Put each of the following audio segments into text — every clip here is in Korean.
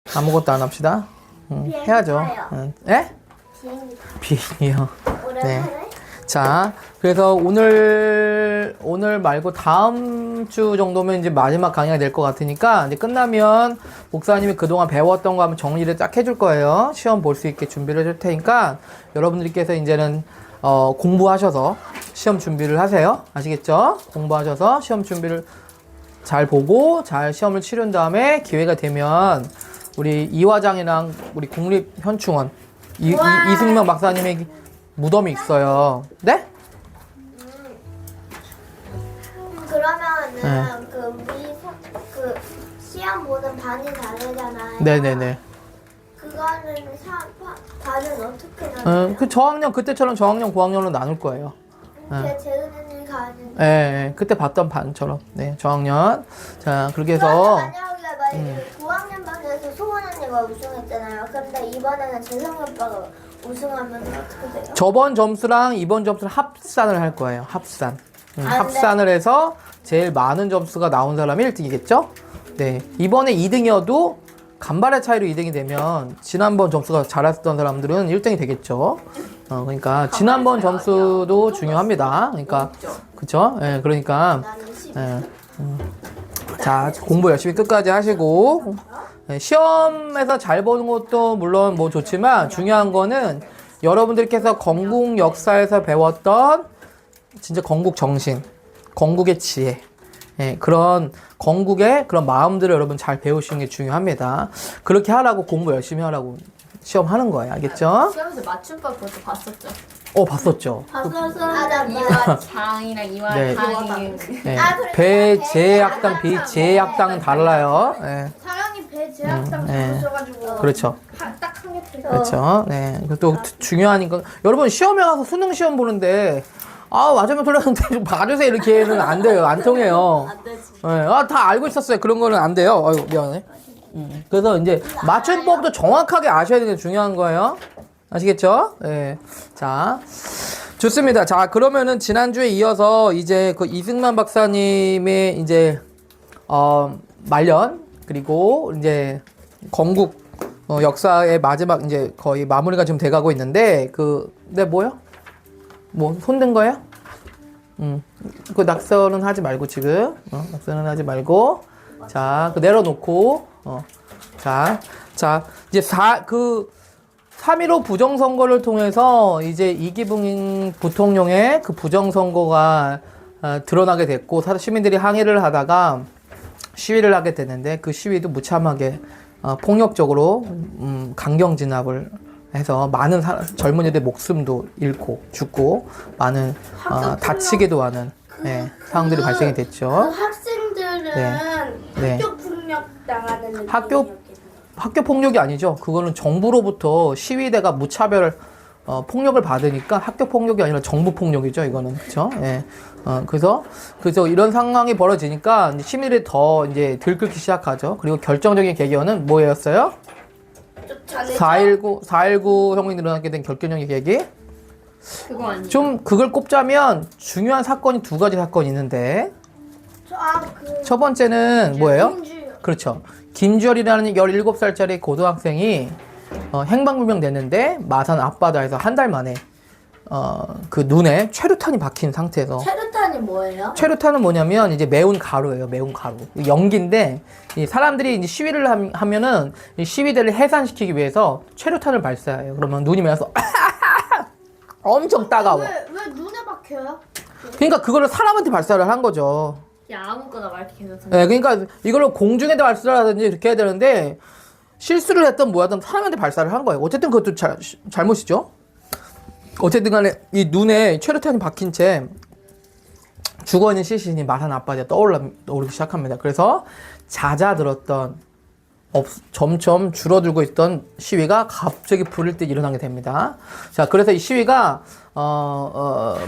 아무것도 안 합시다. 해야죠. 예? 비행기요. 네. 자, 그래서 오늘 말고 다음 주 정도면 이제 마지막 강의가 될 것 같으니까 이제 끝나면 목사님이 그동안 배웠던 거 한번 정리를 딱 해줄 거예요. 시험 볼 수 있게 준비를 해줄 테니까 여러분들께서 이제는 공부하셔서 시험 준비를 하세요. 아시겠죠? 공부하셔서 시험 준비를 잘 보고 잘 시험을 치른 다음에 기회가 되면 우리 이화장이랑 우리 국립현충원 이승만 박사님의 무덤이 있어요. 네? 그러면은 그 시험 보는 반이 다르잖아요. 네네네. 그거는 반은 어떻게 나눠요? 그 저학년 그때처럼 저학년 고학년으로 나눌 거예요. 재은이는 가는. 예, 그때 봤던 반처럼. 네, 저학년. 자, 그렇게 해서 만약에 9학년 반에서 소원 언니가 우승했잖아요. 근데 이번에는 재성이 오빠가 우승하면 어떻게 돼요? 저번 점수랑 이번 점수를 합산을 할 거예요. 합산. 합산을 해서 제일 많은 점수가 나온 사람이 1등이겠죠? 네. 이번에 2등이어도 간발의 차이로 2등이 되면 지난번 점수가 잘했던 사람들은 1등이 되겠죠. 그러니까 지난번 점수도 중요합니다. 그러니까 그쵸? 예, 그러니까 자, 공부 열심히 끝까지 하시고 시험에서 잘 보는 것도 물론 뭐 좋지만 중요한 거는 여러분들께서 건국 역사에서 배웠던 진짜 건국 정신, 건국의 지혜, 그런 건국의 그런 마음들을 여러분 잘 배우시는 게 중요합니다. 그렇게 하라고 공부 열심히 하라고 시험 하는 거예요. 알겠죠? 시험에서 맞춤법 그것도 봤었죠. 봤었죠. 이화장이랑 이화장이 네. 배제학당, 비제학당은 달라요. 네. 사랑이 배제학당 들으셔가지고 그렇죠. 딱한 개 틀려. 그렇죠. 네. 또 중요한 거 여러분 시험에 가서 수능 시험 보는데 맞으면 틀렸는데 좀 봐주세요 이렇게는 안 돼요. 안 통해요. 안 되지. 네. 다 알고 있었어요. 그런 거는 안 돼요. 아이고 미안해. 그래서 이제 맞춤법도 정확하게 아셔야 되는 게 중요한 거예요. 아시겠죠? 네. 자, 좋습니다. 자, 그러면은 지난주에 이어서 이제 그 이승만 박사님의 이제 말년 그리고 이제 건국 역사의 마지막 이제 거의 마무리가 좀 돼가고 있는데 네 뭐요? 뭐 손든 거예요? 그 낙서는 하지 말고 지금 낙서는 하지 말고 자, 그 내려놓고 자 이제 3.15 부정선거를 통해서 이제 이기붕 부통령의 그 부정선거가 드러나게 됐고 시민들이 항의를 하다가 시위를 하게 됐는데 그 시위도 무참하게 폭력적으로 강경 진압을 해서 많은 젊은이들 목숨도 잃고 죽고 많은 다치기도 하는 상황들이 발생이 됐죠. 학생들은 네. 학교 폭력 당하는 학교 폭력이 아니죠. 그거는 정부로부터 시위대가 무차별 폭력을 받으니까 학교 폭력이 아니라 정부 폭력이죠. 이거는 그렇죠. 예. 그래서 이런 상황이 벌어지니까 시민들이 더 이제 들끓기 시작하죠. 그리고 결정적인 계기는 뭐였어요? 4.19 혁명이 일어나게 된 결정적인 계기. 그거 아니에요? 좀 그걸 꼽자면 중요한 사건이 2가지 사건이 있는데 첫 번째는 뭐예요? 그렇죠. 김주열이라는 17살짜리 고등학생이 행방불명 됐는데 마산 앞바다에서 한 달 만에 그 눈에 최루탄이 박힌 상태에서 체류탄이 뭐예요? 최루탄은 뭐냐면 이제 매운 가루예요. 매운 가루. 연기인데 이 사람들이 이제 시위를 하면은 이 시위대를 해산시키기 위해서 최루탄을 발사해요. 그러면 눈이 매워서 엄청 따가워. 왜 눈에 박혀요? 그러니까 그거를 사람한테 발사를 한 거죠. 그냥 아무거나 말게 계속. 네, 그러니까 이걸로 공중에다 발사를 하든지 이렇게 해야 되는데 실수를 했던 뭐하든 사람한테 발사를 한 거예요. 어쨌든 그것도 잘못이죠. 어쨌든 간에 이 눈에 최루탄이 박힌 채 죽어있는 시신이 마산 앞바다에 떠오르기 시작합니다. 그래서 잦아들었던 점점 줄어들고 있던 시위가 갑자기 불을 때 일어나게 됩니다. 자, 그래서 이 시위가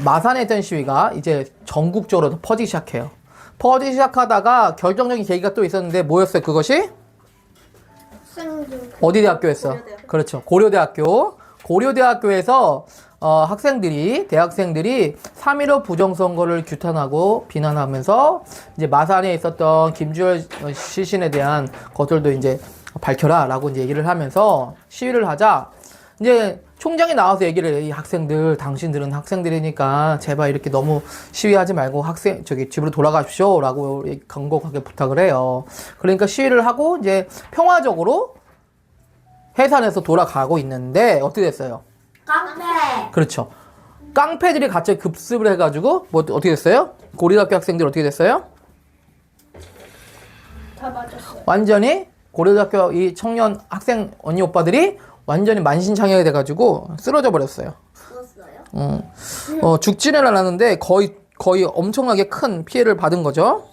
마산에 있던 시위가 이제 전국적으로 퍼지기 시작해요. 퍼지기 시작하다가 결정적인 계기가 또 있었는데 뭐였어요? 그것이? 어디 대학교였어? 그렇죠. 고려대학교에서 대학생들이 3.15 부정선거를 규탄하고 비난하면서 이제 마산에 있었던 김주열 시신에 대한 것들도 이제 밝혀라 라고 이제 얘기를 하면서 시위를 하자 이제 총장이 나와서 얘기를 해. 이 학생들 당신들은 학생들이니까 제발 이렇게 너무 시위하지 말고 집으로 돌아가십시오 라고 간곡하게 부탁을 해요. 그러니까 시위를 하고 이제 평화적으로 해산해서 돌아가고 있는데 어떻게 됐어요? 깡패. 그렇죠. 깡패들이 갑자기 급습을 해가지고 뭐 어떻게 됐어요? 고려대학교 학생들 어떻게 됐어요? 다 맞았어요. 완전히 고려대학교 이 청년 학생 언니 오빠들이 완전히 만신창이가 돼가지고 쓰러져 버렸어요. 죽었어요? 죽지는 않았는데 거의 엄청나게 큰 피해를 받은 거죠.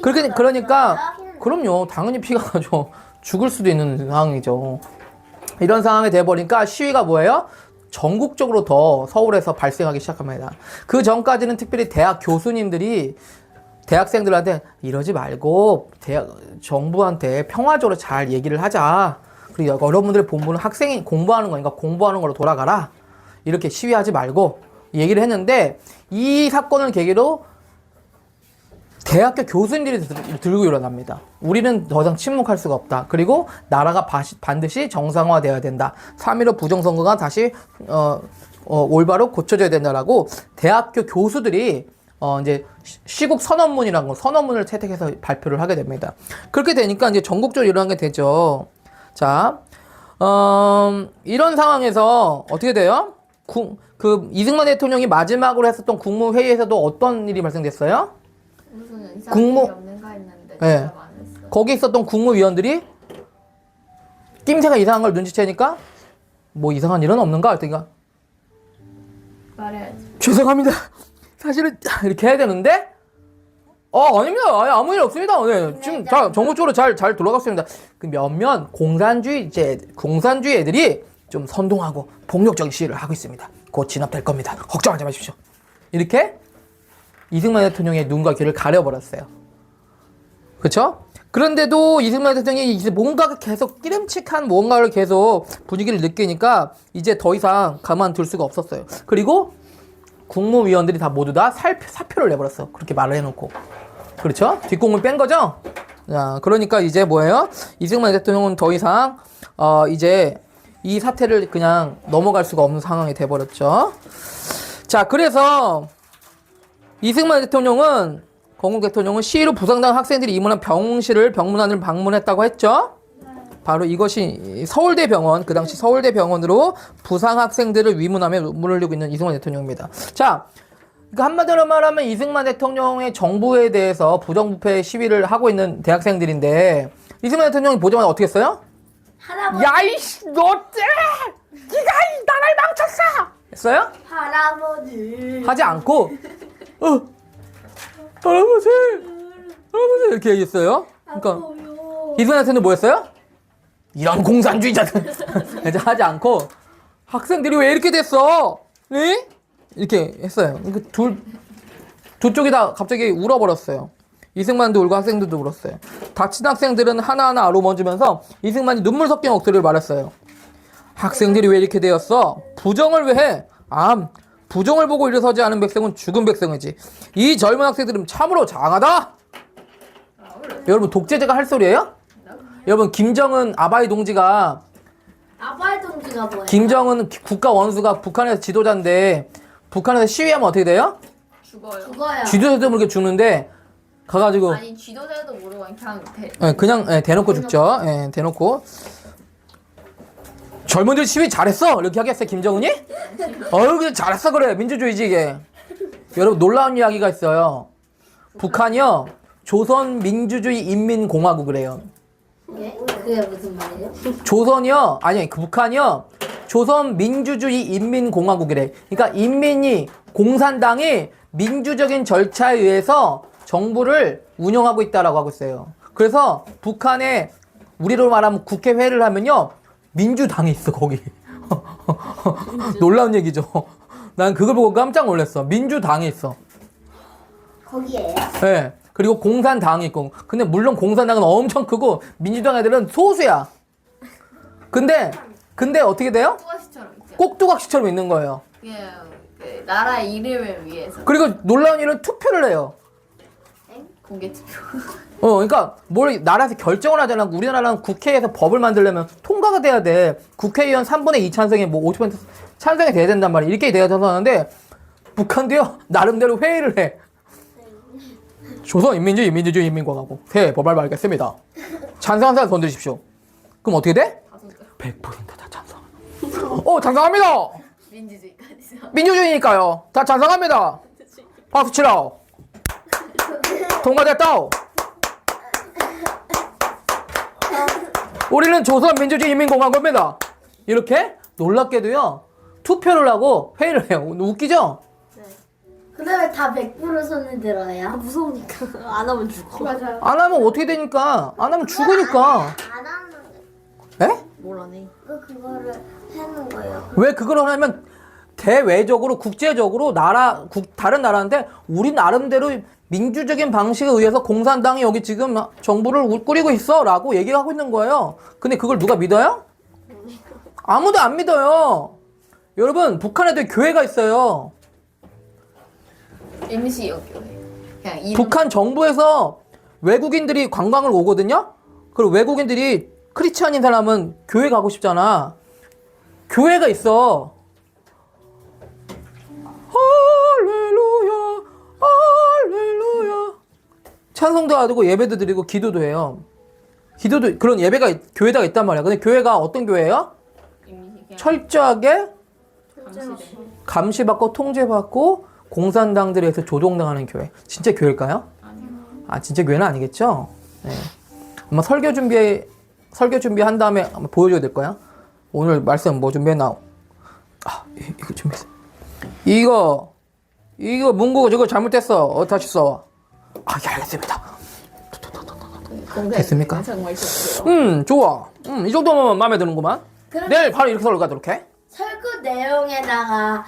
그러니까 그럼요. 당연히 피가 나죠. 죽을 수도 있는 상황이죠. 이런 상황이 돼버리니까 시위가 뭐예요? 전국적으로 더 서울에서 발생하기 시작합니다. 그 전까지는 특별히 대학 교수님들이 대학생들한테 이러지 말고 정부한테 평화적으로 잘 얘기를 하자. 그리고 여러분들의 본분은 학생이 공부하는 거니까 공부하는 걸로 돌아가라. 이렇게 시위하지 말고 얘기를 했는데 이 사건을 계기로 대학교 교수님들이 들고 일어납니다. 우리는 더 이상 침묵할 수가 없다. 그리고 나라가 반드시 정상화되어야 된다. 3.15 부정선거가 다시 올바로 고쳐져야 된다라고 대학교 교수들이 이제 시국 선언문이라는 거 선언문을 채택해서 발표를 하게 됩니다. 그렇게 되니까 이제 전국적으로 일어난 게 되죠. 자, 이런 상황에서 어떻게 돼요? 그 이승만 대통령이 마지막으로 했었던 국무회의에서도 어떤 일이 발생됐어요? 무슨 이상한 일이 없는가 했는데 네. 진짜 많았어요. 거기 있었던 국무위원들이 낌새가 이상한 걸 눈치채니까 뭐 이상한 일은 없는가 했더니까 말해야지. 죄송합니다. 사실은 이렇게 해야 되는데 아닙니다. 아무 일 없습니다. 네, 지금 전국적으로 잘 돌아갔습니다. 그 몇몇 공산주의 애들이 좀 선동하고 폭력적인 시위를 하고 있습니다. 곧 진압될 겁니다. 걱정하지 마십시오. 이렇게 이승만 대통령의 눈과 귀를 가려버렸어요. 그렇죠? 그런데도 이승만 대통령이 이제 뭔가 계속 끼름칙한 뭔가를 계속 분위기를 느끼니까 이제 더 이상 가만둘 수가 없었어요. 그리고 국무위원들이 다 모두 다 사표를 내버렸어. 그렇게 말을 해놓고. 그렇죠? 뒷공을 뺀 거죠? 자, 그러니까 이제 뭐예요? 이승만 대통령은 더 이상 이제 이 사태를 그냥 넘어갈 수가 없는 상황이 돼버렸죠. 자, 그래서 이승만 대통령은 건국 대통령은 시위로 부상당한 학생들이 입원한 병문안을 방문했다고 했죠. 바로 이것이 서울대병원, 그 당시 서울대병원으로 부상 학생들을 위문하며 눈물을 흘리고 있는 이승만 대통령입니다. 자, 그러니까 한마디로 말하면 이승만 대통령의 정부에 대해서 부정부패 시위를 하고 있는 대학생들인데 이승만 대통령이 보자마자 어떻게 했어요? 할아버지. 야이씨, 너 네가 이 나라를 망쳤어! 했어요? 할아버지. 하지 않고 할아버지 이렇게 얘기했어요. 그러니까 이승만 대통령은 뭐 했어요? 이런 공산주의자들 이제 하지 않고 학생들이 왜 이렇게 됐어? 네? 이렇게 했어요. 두 쪽이 다 갑자기 울어버렸어요. 이승만도 울고 학생들도 울었어요. 다친 학생들은 하나하나 아로머지면서 이승만이 눈물 섞인 목소리를 말했어요. 학생들이 왜 이렇게 되었어? 부정을 왜 해? 부정을 보고 일어서지 않은 백성은 죽은 백성이지. 이 젊은 학생들은 참으로 장하다. 여러분 독재자가 할 소리예요? 여러분 김정은 아바이 동지가 아바이 동지가 뭐예요? 김정은 국가 원수가 북한에서 지도자인데 북한에서 시위하면 어떻게 돼요? 죽어요. 지도자도 모르게 죽는데 가가지고 아니 지도자도 모르고 그냥 그냥 대놓고 죽죠. 대놓고 젊은들 시위 잘했어 이렇게 하겠어요 김정은이? 그냥 잘했어 그래 민주주의지 이게. 여러분 놀라운 이야기가 있어요. 북한이요 조선민주주의인민공화국이래요. 네? 그게 무슨 말이에요? 조선이요 북한이요 조선민주주의인민공화국이래. 그러니까 인민이 공산당이 민주적인 절차에 의해서 정부를 운영하고 있다라고 하고 있어요. 그래서 북한에 우리로 말하면 국회회를 하면요 민주당이 있어 거기. 놀라운 얘기죠. 난 그걸 보고 깜짝 놀랐어. 민주당이 있어. 거기에요? 네. 그리고 공산당이 있고. 근데 물론 공산당은 엄청 크고 민주당 애들은 소수야. 근데 어떻게 돼요? 뚜가시처럼 있죠. 꼭두각시처럼 있는 거예요. 그 나라의 이름을 위해서. 그리고 놀라운 일은 투표를 해요. 공개 투표. 그러니까 뭘 나라에서 결정을 하잖아. 우리나라는 국회에서 법을 만들려면 통과가 돼야 돼. 국회의원 3분의 2 찬성에 뭐 50% 찬성이 돼야 된단 말이야. 이렇게 돼야 찬성하는데 북한도요 나름대로 회의를 해. 조선인민주주의 민주주의 인민공화국 새 법을 발겠습니다. 찬성한 사람 손 들으십시오. 그럼 어떻게 돼? 100%다 찬성. 찬성합니다. 민주주의까지. 민주주의니까요. 다 찬성합니다. 박수 치라. 통과됐다. 우리는 조선민주주의 인민공화국입니다. 이렇게 놀랍게도요 투표를 하고 회의를 해요. 웃기죠? 근데 왜 다 100% 손을 들어요? 무서우니까 안 하면 죽어. 맞아요. 안 하면 어떻게 되니까? 안 하면 죽으니까. 안 하는데 에? 뭘 안 해? 그거를 하는 거예요. 왜 그걸 하냐면 대외적으로 국제적으로 다른 나라인데 우리 나름대로 민주적인 방식에 의해서 공산당이 여기 지금 정부를 꾸리고 있어 라고 얘기하고 있는 거예요. 근데 그걸 누가 믿어요? 아무도 안 믿어요. 여러분 북한에도 교회가 있어요. MC 여교회. 그냥 이름. 북한 정부에서 외국인들이 관광을 오거든요. 그리고 외국인들이 크리스찬인 사람은 교회 가고 싶잖아. 교회가 있어. 할렐루야, 할렐루야. 찬송도 하고 예배도 드리고 기도도 해요. 기도도 그런 예배가 교회가 있단 말이야. 근데 교회가 어떤 교회예요? MC 그냥 철저하게 감시돼. 감시받고 통제받고 공산당들에서 조종당하는 교회. 진짜 교회일까요? 아니요. 아 진짜 교회는 아니겠죠? 네. 아마 설교 준비한 다음에 한번 보여줘야 될 거야. 오늘 말씀 뭐 준비했나? 이거 준비했어. 이거 문구 저거 잘못됐어. 다시 써. 예, 알겠습니다. 됐습니까? 정말 좋고요. 좋아. 이 정도면 마음에 드는구만. 그럼- 내일 바로 이렇게 설가도록 해. 설교 내용에다가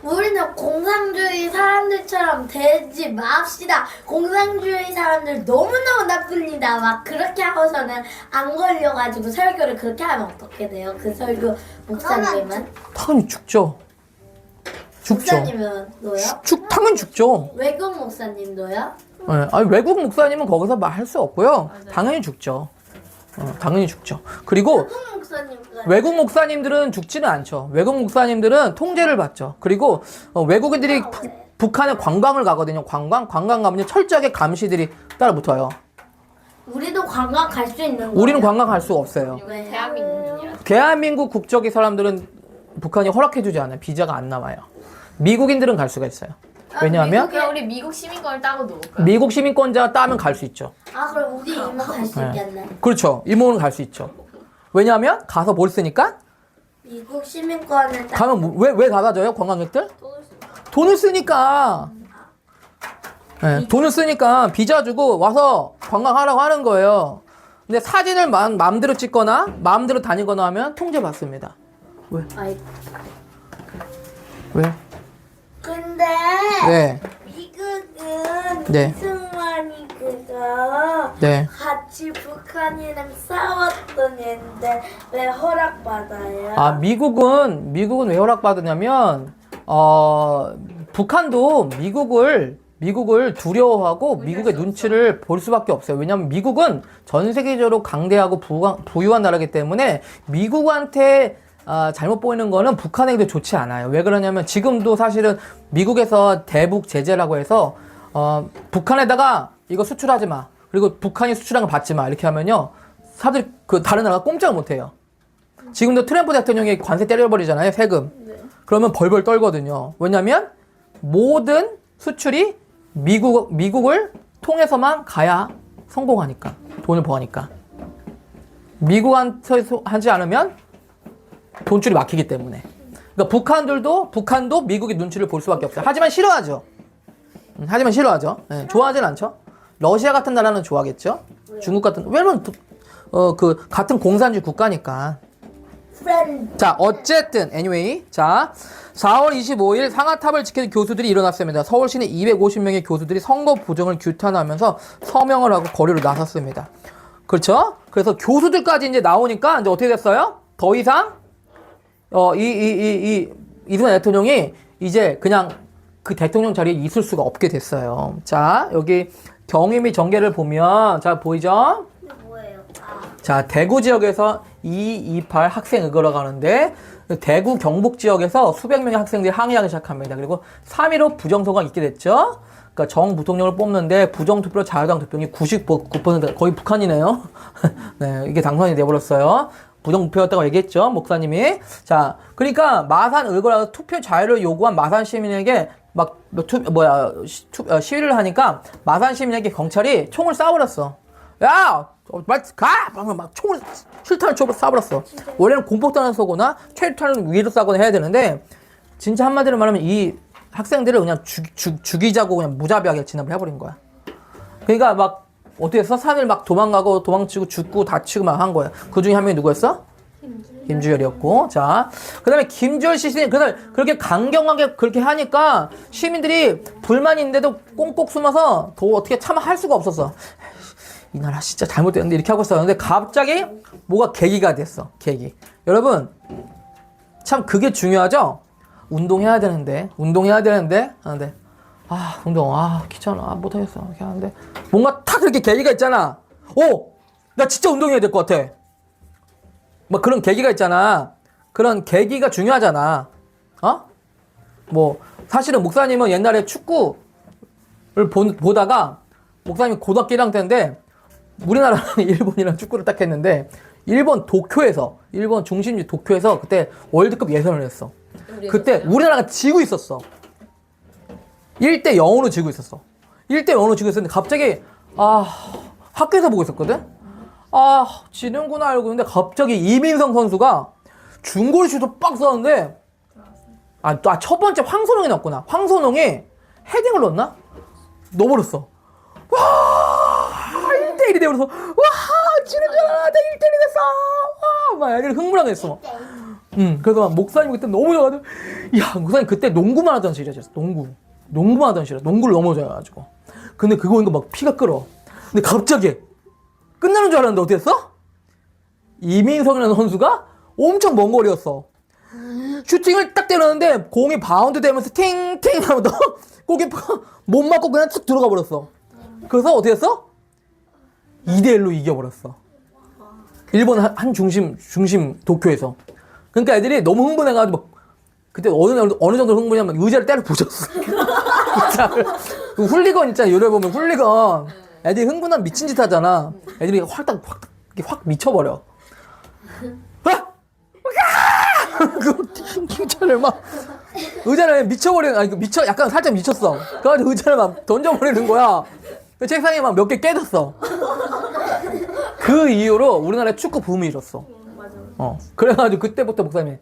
우리는 공산주의 사람들처럼 되지 맙시다. 공산주의 사람들 너무너무 나쁩니다. 막 그렇게 하고서는 안 걸려가지고 설교를 그렇게 하면 어떻게 돼요? 그 설교 목사님은? 당연히 죽죠. 목사님은도요? 당연히 죽죠. 외국 목사님도요? 네. 아니, 외국 목사님은 거기서 말할 수 없고요. 당연히 죽죠. 당연히 죽죠. 그리고 외국 목사님은 외국 목사님들은 죽지는 않죠. 외국 목사님들은 통제를 받죠. 그리고 외국인들이 북한에 관광을 가거든요. 관광 가면 철저하게 감시들이 따라 붙어요. 우리도 관광 갈 수 있는 거예요? 우리는 관광 갈 수가 없어요. 여기 대한민국이라서. 대한민국 국적의 사람들은 북한이 허락해주지 않아요. 비자가 안 나와요. 미국인들은 갈 수가 있어요. 왜냐하면 그럼 우리 미국 시민권을 따고 놓을까요? 미국 시민권자 따면 갈 수 있죠. 아 그럼 우리 이모 갈 수 있겠네. 그렇죠. 이모는 갈 수 있죠. 왜냐하면 가서 뭘 쓰니까? 미국 시민권을 따. 가면 왜 받아줘요? 관광객들? 돈을 쓰니까. 네, 돈을 쓰니까 비자 주고 와서 관광하라고 하는 거예요. 근데 사진을 마음대로 찍거나 마음대로 다니거나 하면 통제받습니다. 아이. 왜? 근데 네. 미국은 네. 이승만이 그거 네. 같이 북한이랑 싸웠던 애인데 왜 허락받아요? 아, 미국은 왜 허락받으냐면, 북한도 미국을 두려워하고 미국의 눈치를 볼 수밖에 없어요. 왜냐하면 미국은 전 세계적으로 강대하고 부유한 나라이기 때문에 미국한테 잘못 보이는 거는 북한에게도 좋지 않아요. 왜 그러냐면 지금도 사실은 미국에서 대북 제재라고 해서 북한에다가 이거 수출하지 마. 그리고 북한이 수출한 거 받지 마. 이렇게 하면요. 사람들이 다른 나라가 꼼짝을 못 해요. 지금도 트럼프 대통령이 관세 때려버리잖아요. 세금. 그러면 벌벌 떨거든요. 왜냐면 모든 수출이 미국을 통해서만 가야 성공하니까. 돈을 버니까. 미국한테 하지 않으면 돈줄이 막히기 때문에. 그러니까 북한도 미국의 눈치를 볼 수밖에 없어요. 하지만 싫어하죠. 네, 좋아하진 않죠. 러시아 같은 나라는 좋아하겠죠. 중국 같은, 왜냐면 같은 공산주의 국가니까. 자, 어쨌든 anyway. 자, 4월 25일 상하탑을 지키는 교수들이 일어났습니다. 서울시내 250명의 교수들이 선거 부정을 규탄하면서 서명을 하고 거리로 나섰습니다. 그렇죠? 그래서 교수들까지 이제 나오니까 이제 어떻게 됐어요? 더 이상 이승만 대통령이 이제 그냥 그 대통령 자리에 있을 수가 없게 됐어요. 자, 여기 경희 및 전개를 보면 자 보이죠? 뭐예요? 자 대구 지역에서 228 학생 의거로 가는데 대구 경북 지역에서 수백 명의 학생들이 항의하기 시작합니다. 그리고 3.15 부정선거가 있게 됐죠. 그러니까 정부통령을 뽑는데 부정투표로 자유당 득표율이 99% 거의 북한이네요. 네, 이게 당선이 돼버렸어요. 부정부표였다고 얘기했죠, 목사님이. 자, 그러니까 마산 의거라서 투표 자유를 요구한 마산 시민에게 막 시위를 하니까 마산 시민에게 경찰이 총을 쏴버렸어. 야, 말 가! 막 총을 실탄을 쏴버렸어. 원래는 공포탄을 쏘거나 최루탄을 위로 쏴거나 해야 되는데 진짜 한마디로 말하면 이 학생들을 그냥 죽이자고 그냥 무자비하게 진압을 해버린 거야. 그러니까 막 어떻게 했어? 산을 막 도망가고 도망치고 죽고 다치고 막 한 거야. 그 중에 한 명이 누구였어? 김주열이었고. 자, 그 다음에 김주열 시신이 그렇게 강경하게 그렇게 하니까 시민들이 불만인데도 꽁꽁 숨어서 더 어떻게 참아 할 수가 없었어. 이 나라 진짜 잘못됐는데 이렇게 하고 있었는데 갑자기 뭐가 계기가 됐어. 계기. 여러분, 참 그게 중요하죠? 운동해야 되는데 하는데 운동 귀찮아 못하겠어 이렇게 하는데 뭔가 탁 이렇게 계기가 있잖아. 나 진짜 운동해야 될 것 같아. 막 그런 계기가 있잖아. 그런 계기가 중요하잖아. 뭐 사실은 목사님은 옛날에 축구를 보다가 목사님이 고등학교 1학년 때인데 우리나라랑 일본이랑 축구를 딱 했는데 일본 중심지 도쿄에서 그때 월드컵 예선을 했어. 그때 우리나라가 지고 있었어. 1대 0으로 지고 있었어. 1대 0으로 지고 있었는데 갑자기 학교에서 보고 있었거든. 지는구나 알고 있는데 갑자기 이민성 선수가 중거리 슛을 빡 쐈는데 첫 번째 황선홍이 넣었구나. 황선홍이 헤딩을 넣었나? 넣어버렸어. 와 1대1이 돼버려서 지는 줄 알았는데 1대1이 됐어. 막 애들이 흥분하게 됐어. 그래서 막 목사님 그때 너무 좋아가지고 목사님 그때 농구만 하던 시절이었어. 농구만 하던 시절. 농구를 너무 좋아해가지고. 근데 그거 보니까 막 피가 끓어. 근데 갑자기 끝나는 줄 알았는데 어떻게 했어? 이민성이라는 선수가 엄청 먼 거리였어. 슈팅을 딱 때렸는데 공이 바운드 되면서 팅팅 하면서 골키퍼가 못 맞고 그냥 툭 들어가 버렸어. 그래서 어떻게 했어? 2대1로 이겨버렸어. 일본 한 중심 도쿄에서. 그러니까 애들이 너무 흥분해가지고 막 그때 어느 정도 흥분이냐면 의자를 때려 부셨어. 훌리건 있잖아. 요래 보면 훌리건. 애들이 흥분하면 미친 짓 하잖아. 애들이 확 미쳐버려. 의자를 막 의자를 약간 살짝 미쳤어. 그래가지고 의자를 막 던져버리는 거야. 책상에 막 몇 개 깨졌어. 그 이후로 우리나라에 축구 붐이 일었어. 그래가지고 그때부터 목사님이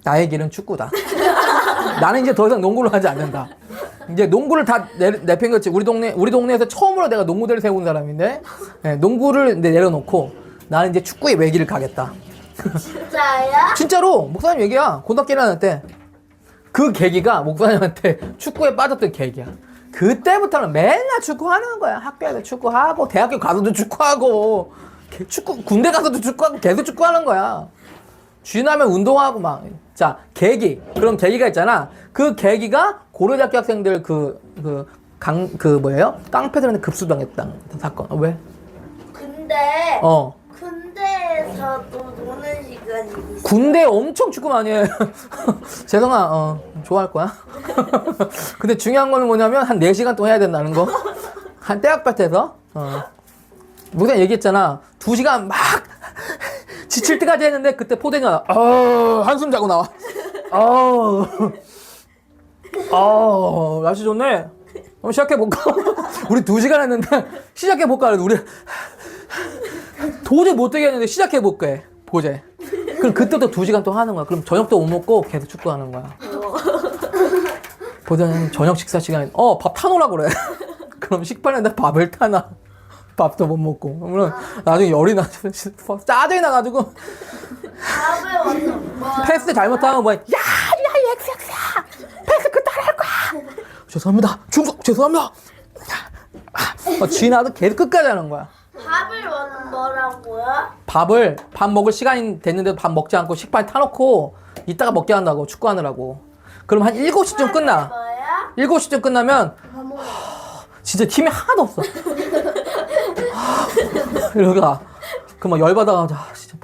나의 길은 축구다. 나는 이제 더 이상 농구를 하지 않는다. 이제 농구를 다 내팽겼지. 우리 동네에서 처음으로 내가 농구대를 세운 사람인데, 농구를 내려놓고 나는 이제 축구의 외길을 가겠다. 진짜요? 진짜로 목사님 얘기야. 고등학교 1학년 때 그 계기가 목사님한테 축구에 빠졌던 계기야. 그때부터는 맨날 축구하는 거야. 학교에서 축구하고 대학교 가서도 축구하고 군대 가서도 축구하고 계속 축구하는 거야. 쥐나면 운동하고 막. 자, 계기. 그런 계기가 있잖아. 그 계기가 고려대학교 학생들 깡패들한테 급수당했다는 사건. 왜? 근데 군대에서도 노는 시간이 있어. 군대 엄청 축구 많이 해. 재성아, 좋아할 거야. 근데 중요한 거는 뭐냐면 한 4시간 동안 해야 된다는 거. 한 떼학밭에서. 무슨 얘기했잖아. 2시간 막 지칠 때까지 했는데 그때 포대가 한숨 자고 나와. 날씨 좋네. 한번 시작해볼까? 우리 2시간 했는데 시작해볼까? 우리 도저히 못 되겠는데 시작해볼게. 보제. 그럼 그때도 2시간 또 하는 거야. 그럼 저녁도 못 먹고 계속 축구하는 거야. 보자는 저녁 식사 시간에 밥 타놓으라 그래. 그럼 식판에다 밥을 타놔. 밥도 못 먹고. 그러면 나중에 열이 나서 짜증이 나가지고 밥을 완전 패스 잘못하면 뭐야? 엑스야 패스 그따 할 거야. 죄송합니다. 중속 죄송합니다. 쥐나도 계속 끝까지 하는 거야. 밥을 뭐라고요? 밥 먹을 시간이 됐는데도 밥 먹지 않고 식판에 타놓고 이따가 먹게 한다고 축구하느라고. 그럼 한 7시쯤 끝나. 뭐야? 7시쯤 끝나면 진짜 팀이 하나도 없어. 이러다가 그막 열받아가지고 진짜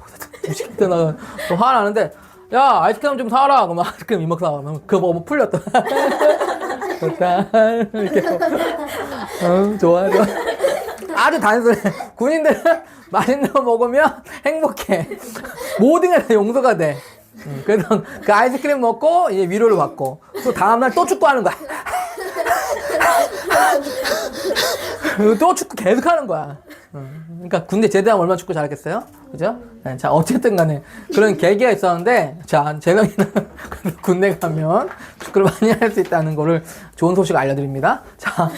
무식했다 나 화가 나는데 야 아이스크림 좀 사라. 그러면 아이스크림 이먹 사면 그거 먹으면 풀렸다. 좋다. 이렇게 좋아. 아주 단순해. 군인들은 맛있는 거 먹으면 행복해. 모든 게 다 용서가 돼. 그래서 그 아이스크림 먹고 이제 위로를 받고 또 다음날 또 축구하는 거야. 또 축구 계속 하는 거야. 그러니까 군대 제대하면 얼마나 축구 잘했겠어요? 그죠? 네, 자, 어쨌든 간에 그런 계기가 있었는데, 자, 재성이는 군대 가면 축구를 많이 할 수 있다는 거를 좋은 소식 알려드립니다. 자,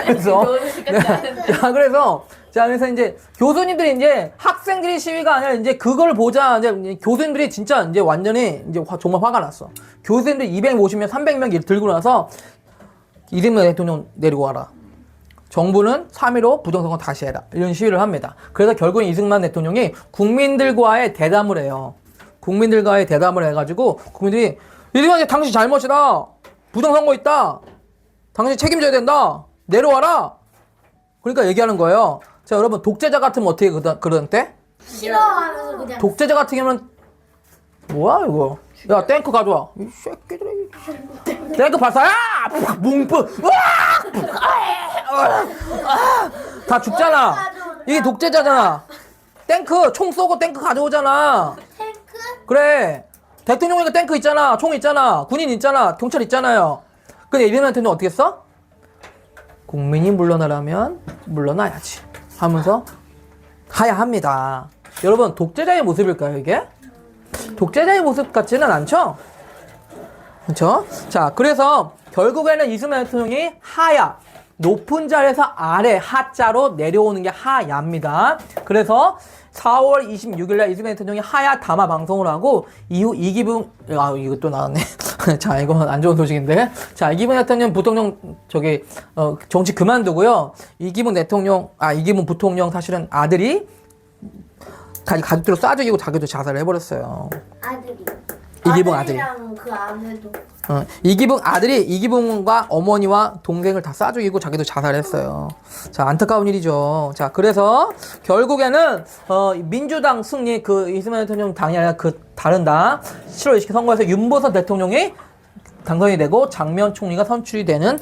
그래서, 그래서 이제 교수님들이 이제 학생들이 시위가 아니라 이제 그걸 보자, 이제 교수님들이 진짜 이제 완전히 이제 정말 화가 났어. 교수님들이 250명, 300명 들고 나서 이재명 대통령 내리고 와라. 정부는 3.15 부정선거 다시 해라. 이런 시위를 합니다. 그래서 결국엔 이승만 대통령이 국민들과의 대담을 해요. 국민들과의 대담을 해가지고 국민들이 이승만 당신 잘못이다. 부정선거 있다. 당신 책임져야 된다. 내려와라. 그러니까 얘기하는 거예요. 자, 여러분 독재자 같으면 어떻게 그런 때? 싫어하면서 그냥 독재자 같은 경우는 뭐야 이거? 야 탱크 가져와. 이 새끼들이. 탱크 발사야! 뭉프! 다 죽잖아. 이게 독재자잖아. 탱크 총 쏘고 탱크 가져오잖아. 탱크? 그래. 대통령이니까 탱크 있잖아. 총 있잖아. 군인 있잖아. 경찰 있잖아요. 근데 이재명 대통령 어떻게 했어? 국민이 물러나라면 물러나야지 하면서 가야 합니다. 여러분 독재자의 모습일까요 이게? 독재자의 모습 같지는 않죠? 그렇죠? 자, 그래서 결국에는 이승만 대통령이 하야, 높은 자리에서 아래 하자로 내려오는 게 하야입니다. 그래서 4월 26일날 이승만 대통령이 하야 담화 방송을 하고 이후 이기붕 이거 또 나왔네. 자, 이건 안 좋은 소식인데. 자, 이기붕 대통령 부통령 정치 그만두고요. 이기붕 부통령 사실은 아들이 가족들로 쏴 죽이고 자기도 자살을 해버렸어요. 아들이. 이기붕 아들이. 아들이랑 그 아들도. 이기붕 아들이 이기붕과 어머니와 동생을 다 쏴 죽이고 자기도 자살했어요. 자, 안타까운 일이죠. 자, 그래서 결국에는 민주당 승리 그 이승만 대통령 당이 아니라 그 다른 당 7월 20일 선거에서 윤보선 대통령이 당선이 되고 장면 총리가 선출이 되는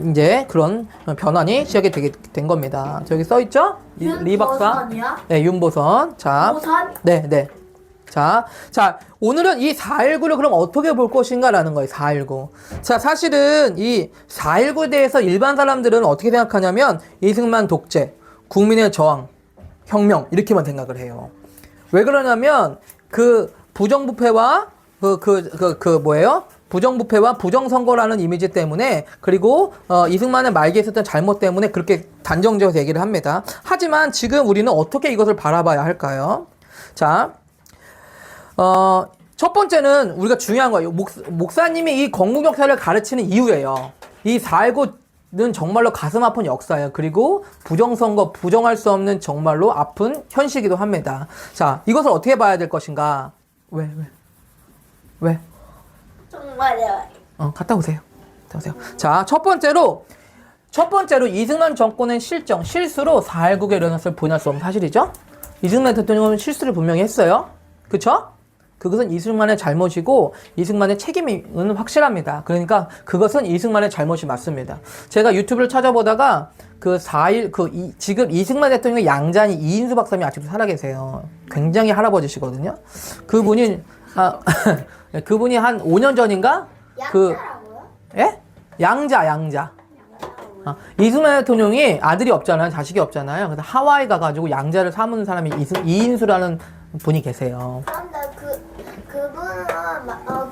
이제 그런 변환이 시작이 되게 된 겁니다. 저기 써 있죠? 리 박사. 윤보선이요? 네, 윤보선. 자, 보선? 네, 네. 자, 오늘은 이 4.19를 그럼 어떻게 볼 것인가라는 거예요, 4.19. 자, 사실은 이 4.19에 대해서 일반 사람들은 어떻게 생각하냐면, 이승만 독재, 국민의 저항, 혁명, 이렇게만 생각을 해요. 왜 그러냐면, 그 부정부패와, 부정부패와 부정선거라는 이미지 때문에, 그리고, 이승만의 말기에 있었던 잘못 때문에 그렇게 단정지어서 얘기를 합니다. 하지만 지금 우리는 어떻게 이것을 바라봐야 할까요? 자, 첫 번째는 우리가 중요한 거예요. 목사님이 이 건국 역사를 가르치는 이유예요. 이 4.19는 정말로 가슴 아픈 역사예요. 그리고 부정선거, 부정할 수 없는 정말로 아픈 현실이기도 합니다. 자, 이것을 어떻게 봐야 될 것인가? 왜? 정말요. 갔다 오세요. 자, 첫 번째로 이승만 정권의 실수로 4.19가 일어났을 부인할 수 없는 사실이죠? 이승만 대통령은 실수를 분명히 했어요. 그쵸? 그것은 이승만의 잘못이고 이승만의 책임은 확실합니다. 그러니까 그것은 이승만의 잘못이 맞습니다. 제가 유튜브를 찾아보다가 지금 이승만 대통령의 양자니 이인수 박사님이 아직도 살아계세요. 굉장히 할아버지시거든요. 그분이 한 5년 전인가? 양자라고요? 예? 양자. 이승만 대통령이 아들이 없잖아요. 자식이 없잖아요. 그래서 하와이 가가지고 양자를 삼은 사람이 이인수라는 분이 계세요. 그런데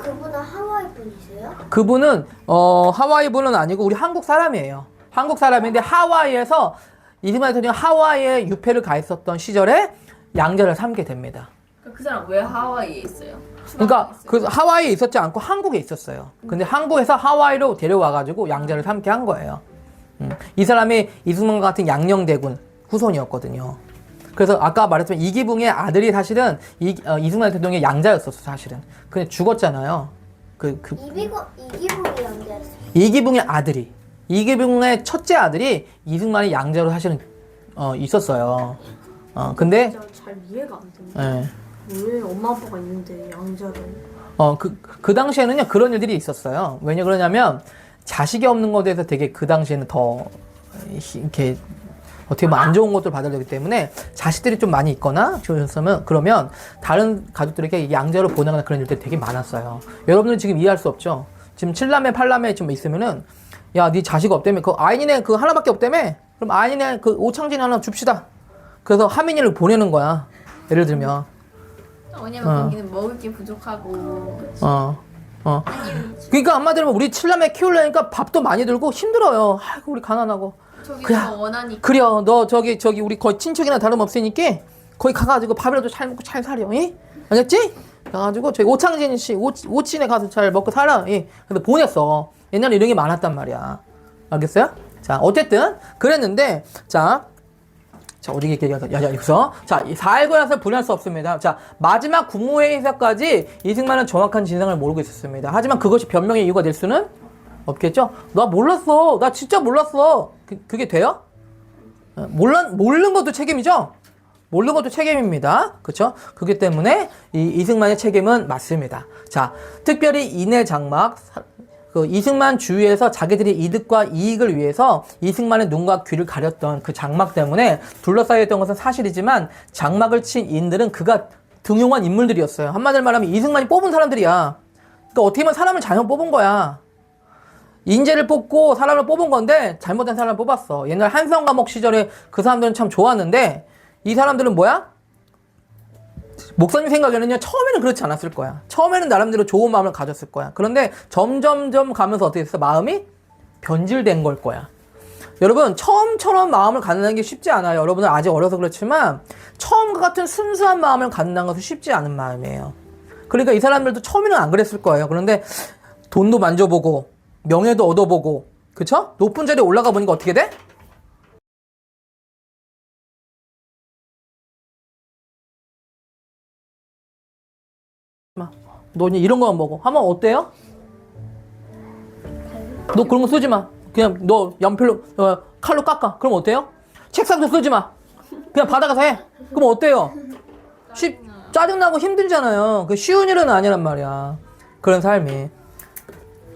그분은 하와이 분이세요? 그분은 하와이 분은 아니고 우리 한국 사람이에요. 한국 사람인데 하와이에서 이승만 대통령 하와이에 유폐를 가했었던 시절에 양자를 삼게 됩니다. 그 사람 왜 하와이에 있어요? 그러니까 그 하와이에 있었지 않고 한국에 있었어요. 근데 한국에서 하와이로 데려와가지고 양자를 삼게 한 거예요. 이 사람이 이승만 같은 양녕대군 후손이었거든요. 그래서 아까 말했지만 이기붕의 아들이 사실은 이승만 대통령의 양자였었어 사실은. 근데 죽었잖아요. 이기붕이 양자였어요. 이기붕의 아들이 이기붕의 첫째 아들이 이승만이 양자로 사실은 있었어요. 근데 진짜 잘 이해가 안 되네. 예. 왜 엄마 아빠가 있는데 양자를? 그 당시에는요, 그런 일들이 있었어요. 왜냐 그러냐면, 자식이 없는 것에 대해서 되게 그 당시에는 더, 이렇게, 어떻게 보면 안 좋은 것들을 받아들이기 때문에, 자식들이 좀 많이 있거나, 그러면, 다른 가족들에게 양자로 보내거나 그런 일들이 되게 많았어요. 여러분들은 지금 이해할 수 없죠? 지금 7남매, 8남매 좀 있으면은, 야, 네 자식 없다며? 그 아인이네 그 하나밖에 없다며? 그럼 아인이네 그 오창진 하나 줍시다. 그래서 하민이를 보내는 거야. 예를 들면. 왜냐면 거기는 먹을 게 부족하고. 그러니까 한마디로 우리 7남매 키우려니까 밥도 많이 들고 힘들어요. 아이고 우리 가난하고. 저기 그냥 더 원하니까. 그래요. 너 저기 우리 거의 친척이나 다름없으니까 거기 가가지고 밥이라도 잘 먹고 잘 살려. 예? 알겠지? 가가지고 저기 오창진 씨 오친에 가서 잘 먹고 살아. 예. 근데 보냈어. 옛날에 이런 게 많았단 말이야. 알겠어요? 자 어쨌든 그랬는데 자 어디 얘기하자. 여기서 자 4.19에서 분할 수 없습니다. 자 마지막 국무회의에서까지 이승만은 정확한 진상을 모르고 있었습니다. 하지만 그것이 변명의 이유가 될 수는 없겠죠. 나 몰랐어. 나 진짜 몰랐어. 그게 돼요? 모르는 것도 책임이죠. 모르는 것도 책임입니다. 그렇죠? 그렇기 때문에 이승만의 책임은 맞습니다. 자 특별히 인해 장막. 이승만 주위에서 자기들이 이득과 이익을 위해서 이승만의 눈과 귀를 가렸던 그 장막 때문에 둘러싸여 있던 것은 사실이지만 장막을 친 인들은 그가 등용한 인물들이었어요. 한마디로 말하면 이승만이 뽑은 사람들이야. 그러니까 어떻게 보면 사람을 잘못 뽑은 거야. 인재를 뽑고 사람을 뽑은 건데 잘못된 사람을 뽑았어. 옛날 한성과목 시절에 그 사람들은 참 좋았는데 이 사람들은 뭐야? 목사님 생각에는요, 처음에는 그렇지 않았을 거야. 처음에는 나름대로 좋은 마음을 가졌을 거야. 그런데 점점점 가면서 어떻게 됐어? 마음이 변질된 걸 거야. 여러분, 처음처럼 마음을 갖는 게 쉽지 않아요. 여러분은 아직 어려서 그렇지만, 처음과 같은 순수한 마음을 갖는 것은 쉽지 않은 마음이에요. 그러니까 이 사람들도 처음에는 안 그랬을 거예요. 그런데 돈도 만져보고, 명예도 얻어보고, 그쵸? 높은 자리에 올라가 보니까 어떻게 돼? 너 이런 거만 먹어. 하면 어때요? 너 그런 거 쓰지 마. 그냥 너 연필로 칼로 깎아. 그럼 어때요? 책상도 쓰지 마. 그냥 바닥에서 해. 그럼 어때요? 짜증나고 힘들잖아요. 그 쉬운 일은 아니란 말이야. 그런 삶이.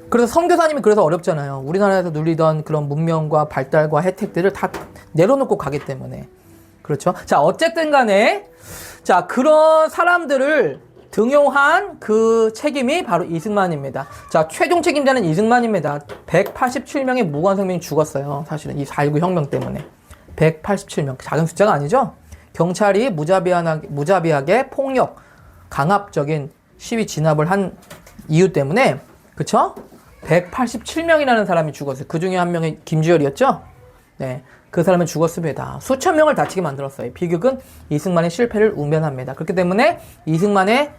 그래서 선교사님이 그래서 어렵잖아요. 우리나라에서 누리던 그런 문명과 발달과 혜택들을 다 내려놓고 가기 때문에. 그렇죠? 자, 어쨌든 간에 자, 그런 사람들을 등용한 그 책임이 바로 이승만입니다. 자, 최종 책임자는 이승만입니다. 187명의 무고한 생명이 죽었어요. 사실은 이 4.19 혁명 때문에. 187명. 작은 숫자가 아니죠? 경찰이 무자비하게 폭력, 강압적인 시위 진압을 한 이유 때문에, 그쵸? 187명이라는 사람이 죽었어요. 그 중에 한 명이 김주열이었죠? 네. 그 사람은 죽었습니다. 수천 명을 다치게 만들었어요. 비극은 이승만의 실패를 웅변합니다. 그렇기 때문에 이승만의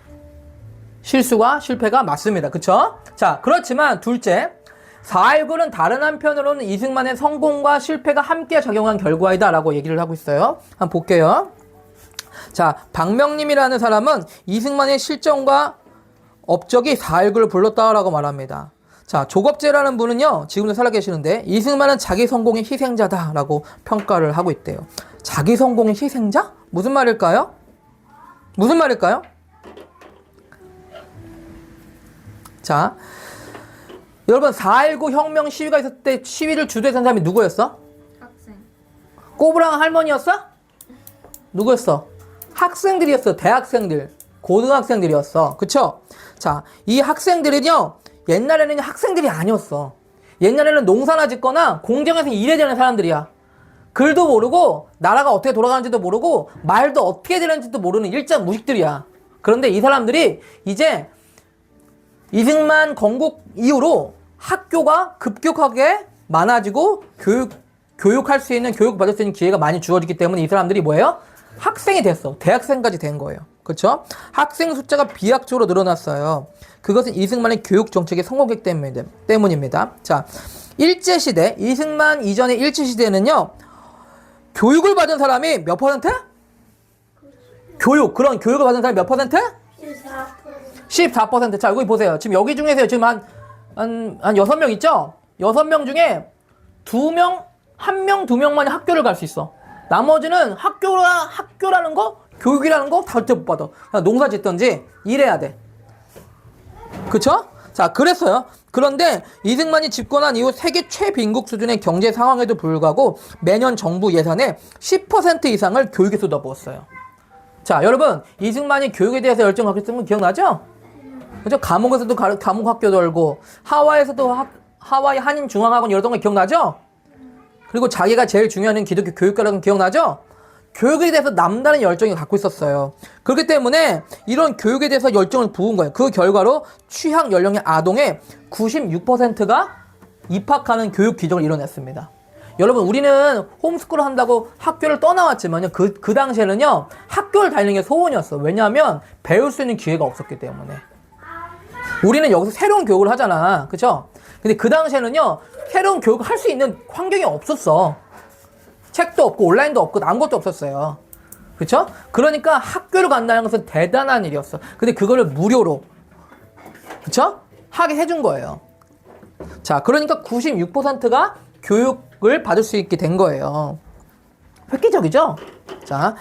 실수가 실패가 맞습니다. 그쵸? 자, 그렇지만 둘째, 4.19는 다른 한편으로는 이승만의 성공과 실패가 함께 작용한 결과이다 라고 얘기를 하고 있어요. 한번 볼게요. 자, 박명림이라는 사람은 이승만의 실정과 업적이 4.19를 불렀다라고 말합니다. 자, 조겁제라는 분은요, 지금도 살아계시는데, 이승만은 자기 성공의 희생자다라고 평가를 하고 있대요. 자기 성공의 희생자? 무슨 말일까요? 무슨 말일까요? 자, 여러분, 4.19 혁명 시위가 있었을 때 시위를 주도했던 사람이 누구였어? 학생. 꼬부랑 할머니였어? 누구였어? 학생들이었어. 대학생들. 고등학생들이었어. 그쵸? 자, 이 학생들은요, 옛날에는 학생들이 아니었어. 옛날에는 농사나 짓거나 공장에서 일해야 되는 사람들이야. 글도 모르고 나라가 어떻게 돌아가는지도 모르고 말도 어떻게 되는지도 모르는 일장 무식들이야. 그런데 이 사람들이 이제 이승만 건국 이후로 학교가 급격하게 많아지고 교육할 수 있는, 교육받을 수 있는 기회가 많이 주어지기 때문에 이 사람들이 뭐예요? 학생이 됐어. 대학생까지 된 거예요. 그렇죠? 학생 숫자가 비약적으로 늘어났어요. 그것은 이승만의 교육 정책의 성공했기 때문입니다. 자, 일제시대, 이승만 이전의 일제시대는요, 교육을 받은 사람이 몇 퍼센트? 그런 교육을 받은 사람이 몇 퍼센트? 14%. 자, 여기 보세요. 지금 여기 중에서 지금 한 6명 있죠? 6명 중에 한 명, 두 명만이 학교를 갈 수 있어. 나머지는 학교라는 거, 교육이라는 거 다 절대 못 받아. 그냥 농사 짓든지 일해야 돼. 그쵸? 자, 그랬어요. 그런데 이승만이 집권한 이후 세계 최빈국 수준의 경제 상황에도 불구하고 매년 정부 예산의 10% 이상을 교육에 쏟아부었어요. 자, 여러분, 이승만이 교육에 대해서 열정 갖고 있던 거 기억나죠? 그죠? 감옥에서도 감옥 학교도 열고, 하와이 한인중앙학원 열었던 거 기억나죠? 그리고 자기가 제일 중요한 기독교 교육가라는 거 기억나죠? 교육에 대해서 남다른 열정을 갖고 있었어요. 그렇기 때문에 이런 교육에 대해서 열정을 부은 거예요. 그 결과로 취학 연령의 아동의 96%가 입학하는 교육 기적을 이뤄냈습니다. 여러분, 우리는 홈스쿨을 한다고 학교를 떠나왔지만요. 그 당시에는요, 학교를 다니는 게 소원이었어. 왜냐하면 배울 수 있는 기회가 없었기 때문에. 우리는 여기서 새로운 교육을 하잖아. 그쵸? 근데 그 당시에는요, 새로운 교육을 할 수 있는 환경이 없었어. 책도 없고 온라인도 없고 아무것도 없었어요. 그쵸? 그러니까 학교를 간다는 것은 대단한 일이었어. 근데 그거를 무료로, 그쵸? 하게 해준 거예요. 자, 그러니까 96%가 교육을 받을 수 있게 된 거예요. 획기적이죠? 자,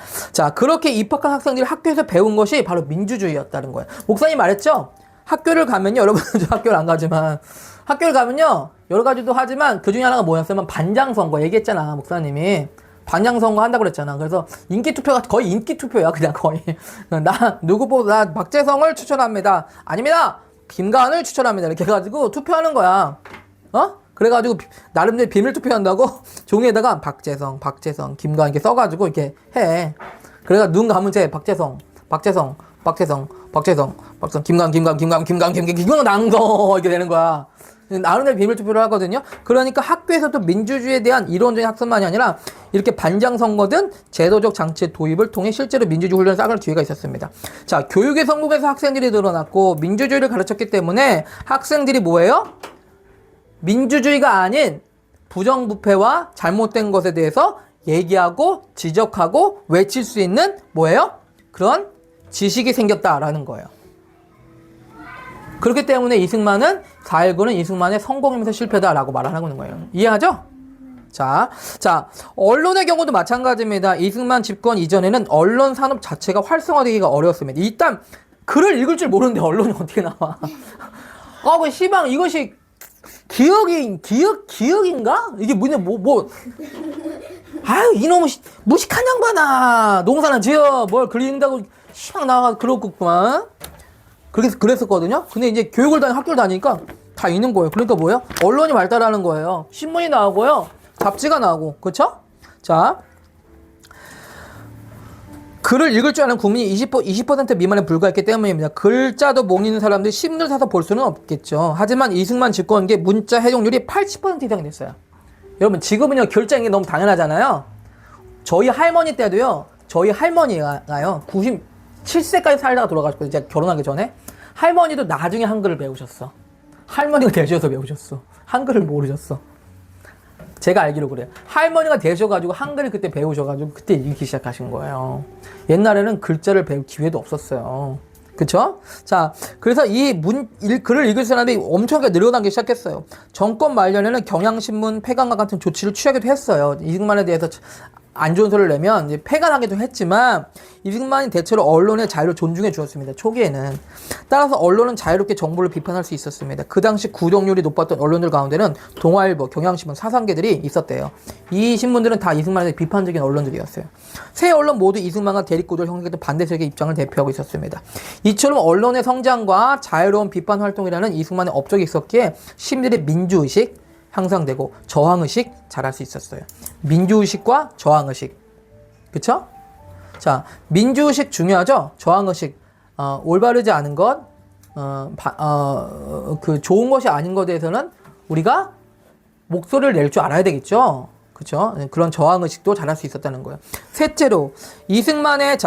그렇게 입학한 학생들이 학교에서 배운 것이 바로 민주주의였다는 거예요. 목사님 말했죠? 학교를 가면요, 여러분, 저 학교를 안 가지만, 학교를 가면요, 여러 가지도 하지만 그 중에 하나가 뭐였으면 반장선거 얘기했잖아, 목사님이. 반장선거 한다고 그랬잖아. 그래서 인기투표가 거의 인기투표야, 그냥 거의. 나 박재성을 추천합니다. 아닙니다! 김가은을 추천합니다. 이렇게 해가지고 투표하는 거야. 그래가지고 나름대로 비밀 투표한다고 종이에다가 박재성, 김가은 이렇게 써가지고 이렇게 해. 그래가 눈 감은 채 박재성, 김가은 낭성 이렇게 되는 거야. 나름대로 비밀 투표를 하거든요. 그러니까 학교에서도 민주주의에 대한 이론적인 학습만이 아니라 이렇게 반장 선거든 제도적 장치의 도입을 통해 실제로 민주주의 훈련을 쌓을 기회가 있었습니다. 자, 교육의 성공에서 학생들이 늘어났고 민주주의를 가르쳤기 때문에 학생들이 뭐예요? 민주주의가 아닌 부정부패와 잘못된 것에 대해서 얘기하고 지적하고 외칠 수 있는 뭐예요? 그런 지식이 생겼다라는 거예요. 그렇기 때문에 이승만은 4.19는 이승만의 성공이면서 실패다라고 말을 하고 있는 거예요. 이해하죠? 자, 언론의 경우도 마찬가지입니다. 이승만 집권 이전에는 언론 산업 자체가 활성화되기가 어려웠습니다. 일단 글을 읽을 줄 모르는데 언론이 어떻게 나와? 그 시방 이것이 기억인가? 이게 아유, 이놈의 무식한 양반아. 농사나 지어. 뭘 글 읽는다고 시방 나와가 그렇구만. 그랬었거든요. 근데 이제 학교를 다니니까 다 있는 거예요. 그러니까 뭐예요? 언론이 발달하는 거예요. 신문이 나오고요. 잡지가 나오고. 그쵸? 자. 글을 읽을 줄 아는 국민이 20% 미만에 불과했기 때문입니다. 글자도 못 읽는 사람들이 신문을 사서 볼 수는 없겠죠. 하지만 이승만 집권기에 문자 해독률이 80% 이상이 됐어요. 여러분, 지금은요, 글자 읽는 게 너무 당연하잖아요. 저희 할머니 때도요, 저희 할머니가요, 97세까지 살다가 돌아가셨거든요. 제가 결혼하기 전에. 할머니도 나중에 한글을 배우셨어. 할머니가 되셔서 배우셨어. 한글을 모르셨어. 제가 알기로 그래요. 할머니가 되셔가지고 한글을 그때 배우셔가지고 그때 읽기 시작하신 거예요. 옛날에는 글자를 배울 기회도 없었어요. 그쵸? 자, 그래서 글을 읽을 사람이 엄청나게 늘어나기 시작했어요. 정권 말년에는 경향신문 폐간과 같은 조치를 취하기도 했어요. 이승만에 대해서 안 좋은 소리를 내면 이제 폐간하기도 했지만 이승만이 대체로 언론의 자유를 존중해 주었습니다. 초기에는. 따라서 언론은 자유롭게 정부를 비판할 수 있었습니다. 그 당시 구독률이 높았던 언론들 가운데는 동아일보, 경향신문, 사상계들이 있었대요. 이 신문들은 다 이승만에 대해 비판적인 언론들이었어요. 세 언론 모두 이승만과 대립구도를 형성했던 반대 세력의 입장을 대표하고 있었습니다. 이처럼 언론의 성장과 자유로운 비판 활동이라는 이승만의 업적이 있었기에 시민들의 민주의식, 향상되고 저항의식 잘할 수 있었어요. 민주의식과 저항의식. 그쵸? 자, 민주의식 중요하죠? 저항의식. 올바르지 않은 것, 좋은 것이 아닌 것에 대해서는 우리가 목소리를 낼 줄 알아야 되겠죠? 그쵸? 그런 저항의식도 잘할 수 있었다는 거예요. 셋째로, 이승만의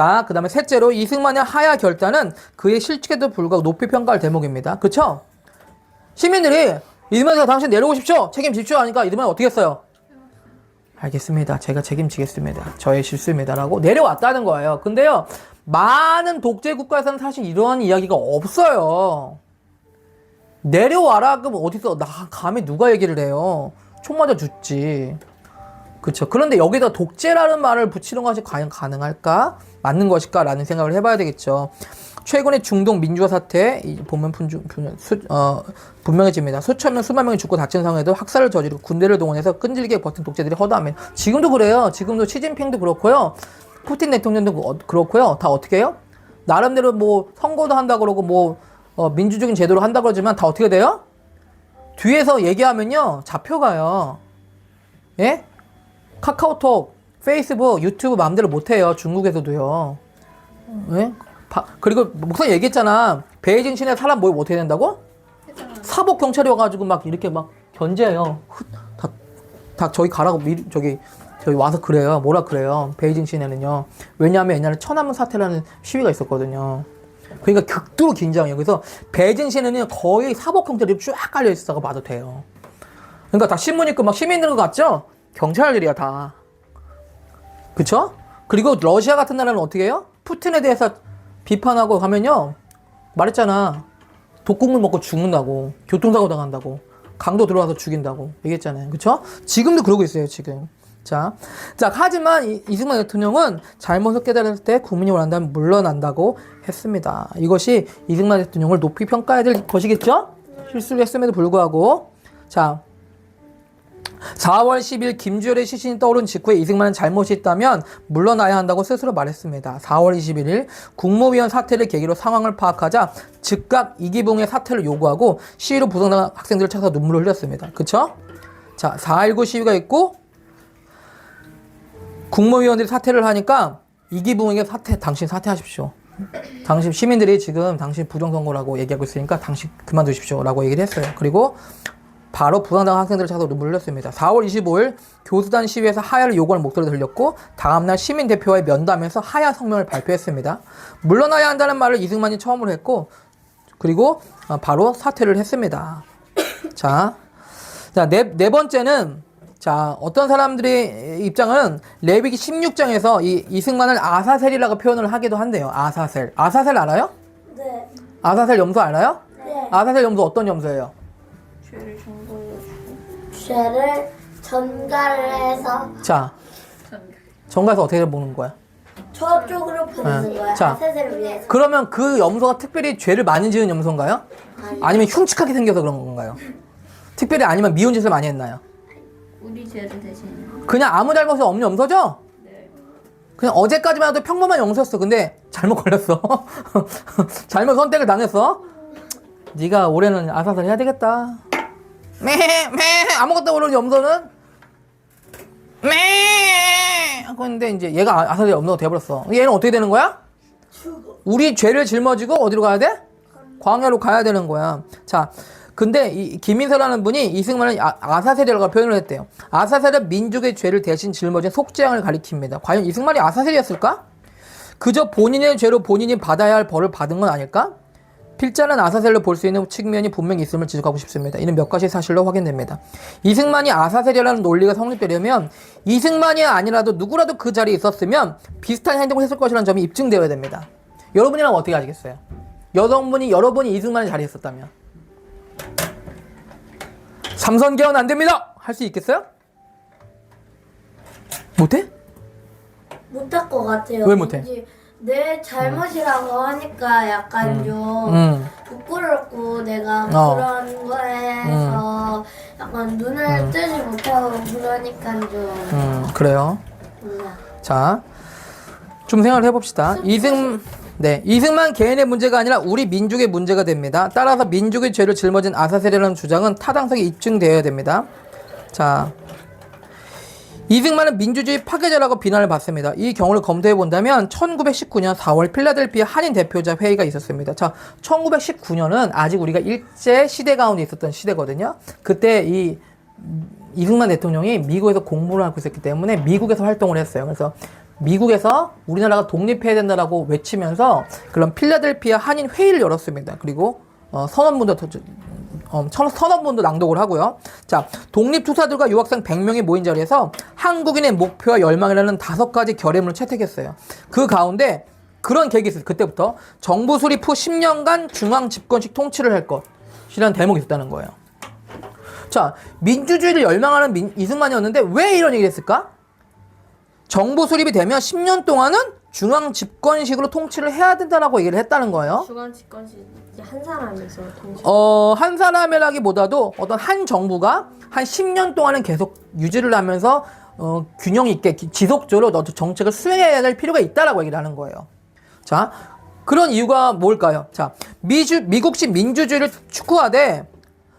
하야 결단은 그의 실직에도 불구하고 높이 평가할 대목입니다. 그쵸? 시민들이 이승만이 당신 내려오십시오. 책임지십시오. 하니까 이승만이 어떻게 했어요? 알겠습니다. 제가 책임지겠습니다. 저의 실수입니다라고 내려왔다는 거예요. 근데요, 많은 독재 국가에서는 사실 이러한 이야기가 없어요. 내려와라 그러면 어디서 감히 누가 얘기를 해요? 총 맞아 죽지. 그쵸. 그런데 여기다 독재라는 말을 붙이는 것이 과연 가능할까? 맞는 것일까? 라는 생각을 해봐야 되겠죠. 최근의 중동 민주화 사태, 보면 분명해집니다. 수천 명, 수만 명이 죽고 다친 상황에도 학살을 저지르고 군대를 동원해서 끈질기게 버틴 독재들이 허다하면 지금도 그래요. 지금도 시진핑도 그렇고요. 푸틴 대통령도 그렇고요. 다 어떻게 해요? 나름대로 뭐 선거도 한다 그러고 뭐 민주적인 제도로 한다 그러지만 다 어떻게 돼요? 뒤에서 얘기하면요 잡혀가요. 예? 카카오톡, 페이스북, 유튜브 마음대로 못해요. 중국에서도요. 예? 그리고 목사님 얘기했잖아. 베이징 시내 사람 모임 어떻게 된다고? 사복 경찰이 와가지고 막 이렇게 막 견제해요. 다 저기 가라고 저기 와서 그래요. 뭐라 그래요. 베이징 시내는요. 왜냐하면 옛날에 천안문 사태라는 시위가 있었거든요. 그러니까 극도로 긴장해요. 그래서 베이징 시내는 거의 사복 경찰이 쫙 깔려 있어서 봐도 돼요. 그러니까 다 신문 읽고 막 시민들 것 같죠? 경찰들이야 다. 그쵸? 그리고 러시아 같은 나라는 어떻게 해요? 푸틴에 대해서 비판하고 가면요 말했잖아. 독국물 먹고 죽는다고. 교통사고 당한다고. 강도 들어와서 죽인다고 얘기했잖아요. 그쵸? 지금도 그러고 있어요 지금. 자, 하지만 이승만 대통령은 잘못을 깨달았을 때 국민이 원한다면 물러난다고 했습니다. 이것이 이승만 대통령을 높이 평가해야 될 것이겠죠? 실수를 했음에도 불구하고. 자, 4월 10일 김주열의 시신이 떠오른 직후에 이승만은 잘못이 있다면 물러나야 한다고 스스로 말했습니다. 4월 21일 국무위원 사태를 계기로 상황을 파악하자 즉각 이기붕의 사퇴를 요구하고 시위로 부상당한 학생들을 찾아 눈물을 흘렸습니다. 그쵸? 자, 4.19 시위가 있고 국무위원들이 사퇴를 하니까 이기붕에게 당신 사퇴하십시오. 당신 시민들이 지금 당신 부정선거라고 얘기하고 있으니까 당신 그만두십시오 라고 얘기를 했어요. 그리고 바로 부상당한 학생들을 찾아 눈물을 흘렸습니다. 4월 25일 교수단 시위에서 하야를 요구하는 목소리를 들렸고 다음날 시민대표와의 면담에서 하야 성명을 발표했습니다. 물러나야 한다는 말을 이승만이 처음으로 했고 그리고 바로 사퇴를 했습니다. 자, 네 번째는 자, 어떤 사람들의 입장은 레위기 16장에서 이승만을 아사셀이라고 표현을 하기도 한대요. 아사셀. 아사셀 알아요? 네. 아사셀 염소 알아요? 네. 아사셀 염소 어떤 염소예요? 죄를 전가를 해서 자, 전가에서 어떻게 보는 거야? 저쪽으로 보내는 거야. 자, 아사셀을 위해서. 그러면 그 염소가 특별히 죄를 많이 지은 염소인가요? 아니면 흉측하게 생겨서 그런 건가요? 특별히 아니면 미운 짓을 많이 했나요? 우리 죄를 대신. 그냥 아무 잘못이 없는 염소죠? 네. 그냥 어제까지만 해도 평범한 염소였어. 근데 잘못 걸렸어. 잘못 선택을 당했어. 네가 올해는 아사살 해야 되겠다. 매 아무것도 모르는 염소는 매 하고 있는데 이제 얘가 아사살 염소가 돼버렸어. 얘는 어떻게 되는 거야? 우리 죄를 짊어지고 어디로 가야 돼? 광야로 가야 되는 거야. 자, 근데 이 김인서라는 분이 이승만을 아사셀이라고 표현을 했대요. 아사셀은 민족의 죄를 대신 짊어진 속죄양을 가리킵니다. 과연 이승만이 아사셀이었을까? 그저 본인의 죄로 본인이 받아야 할 벌을 받은 건 아닐까? 필자는 아사셀로 볼 수 있는 측면이 분명히 있음을 지적하고 싶습니다. 이는 몇 가지 사실로 확인됩니다. 이승만이 아사셀이라는 논리가 성립되려면 이승만이 아니라도 누구라도 그 자리에 있었으면 비슷한 행동을 했을 것이라는 점이 입증되어야 됩니다. 여러분이라면 어떻게 하시겠어요? 여러분이 이승만의 자리에 있었다면 삼선 개헌 안 됩니다! 할 수 있겠어요? 못해? 못할 것 같아요. 왜 못해? 왠지 내 잘못이라고 하니까 약간 좀 부끄럽고 내가 그런 거에서 약간 눈을 뜨지 못하고 그러니까 좀 그래요. 몰라. 자, 좀 생각을 해봅시다. 이승만 개인의 문제가 아니라 우리 민족의 문제가 됩니다. 따라서 민족의 죄를 짊어진 아사셀이라는 주장은 타당성이 입증되어야 됩니다. 자, 이승만은 민주주의 파괴자라고 비난을 받습니다. 이 경우를 검토해 본다면 1919년 4월 필라델피아 한인 대표자 회의가 있었습니다. 자, 1919년은 아직 우리가 일제 시대 가운데 있었던 시대거든요. 그때 이승만 대통령이 미국에서 공부를 하고 있었기 때문에 미국에서 활동을 했어요. 그래서 미국에서 우리나라가 독립해야 된다라고 외치면서 그런 필라델피아 한인 회의를 열었습니다. 그리고 선언문도 낭독을 하고요. 자, 독립투사들과 유학생 100명이 모인 자리에서 한국인의 목표와 열망이라는 5가지 결의문을 채택했어요. 그 가운데 그런 계획이 있어요. 그때부터 정부 수립 후 10년간 중앙 집권식 통치를 할 것이라는 대목이 있었다는 거예요. 자, 민주주의를 열망하는 이승만이었는데 왜 이런 얘기를 했을까? 정부 수립이 되면 10년 동안은 중앙 집권식으로 통치를 해야 된다라고 얘기를 했다는 거예요. 중앙 집권시 한 사람에서 동시에 한 사람이라기보다도 어떤 한 정부가 한 10년 동안은 계속 유지를 하면서 균형 있게 지속적으로 어떤 정책을 수행해야 될 필요가 있다라고 얘기를 하는 거예요. 자, 그런 이유가 뭘까요? 자, 미국식 민주주의를 축구하되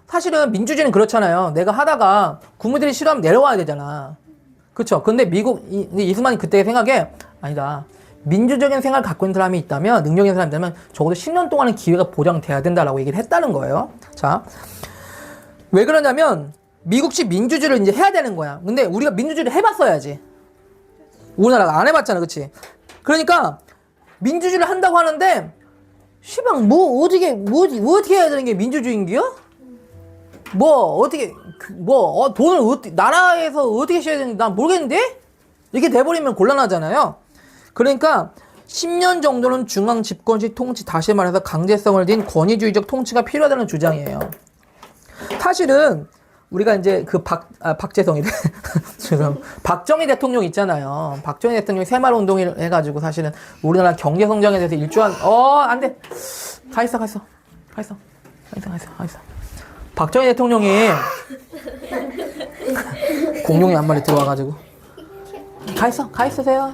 사실은 민주주의는 그렇잖아요. 내가 하다가 국민들이 싫어하면 내려와야 되잖아. 그쵸? 근데 이승만이 그때 생각에 아니다. 민주적인 생각을 갖고 있는 사람이 있다면, 능력 있는 사람이 있다면 적어도 10년 동안은 기회가 보장돼야 된다라고 얘기를 했다는 거예요. 자, 왜 그러냐면 미국식 민주주의를 이제 해야 되는 거야. 근데 우리가 민주주의를 해봤어야지. 우리나라가 안 해봤잖아, 그치? 그러니까 민주주의를 한다고 하는데 시방 어떻게 해야 되는 게 민주주의인기요? 돈을 나라에서 어떻게 써야 되는지 난 모르겠는데? 이렇게 돼버리면 곤란하잖아요. 그러니까 10년 정도는 중앙 집권식 통치, 다시 말해서 강제성을 띤 권위주의적 통치가 필요하다는 주장이에요. 사실은 우리가 이제 박재성이래. 박정희 대통령 있잖아요. 박정희 대통령이 새마을 운동을 해가지고 사실은 우리나라 경제 성장에 대해서 일조한, 안 돼. 가 있어. 박정희 대통령이 공룡이 한 마리 들어와가지고. 가 있으세요.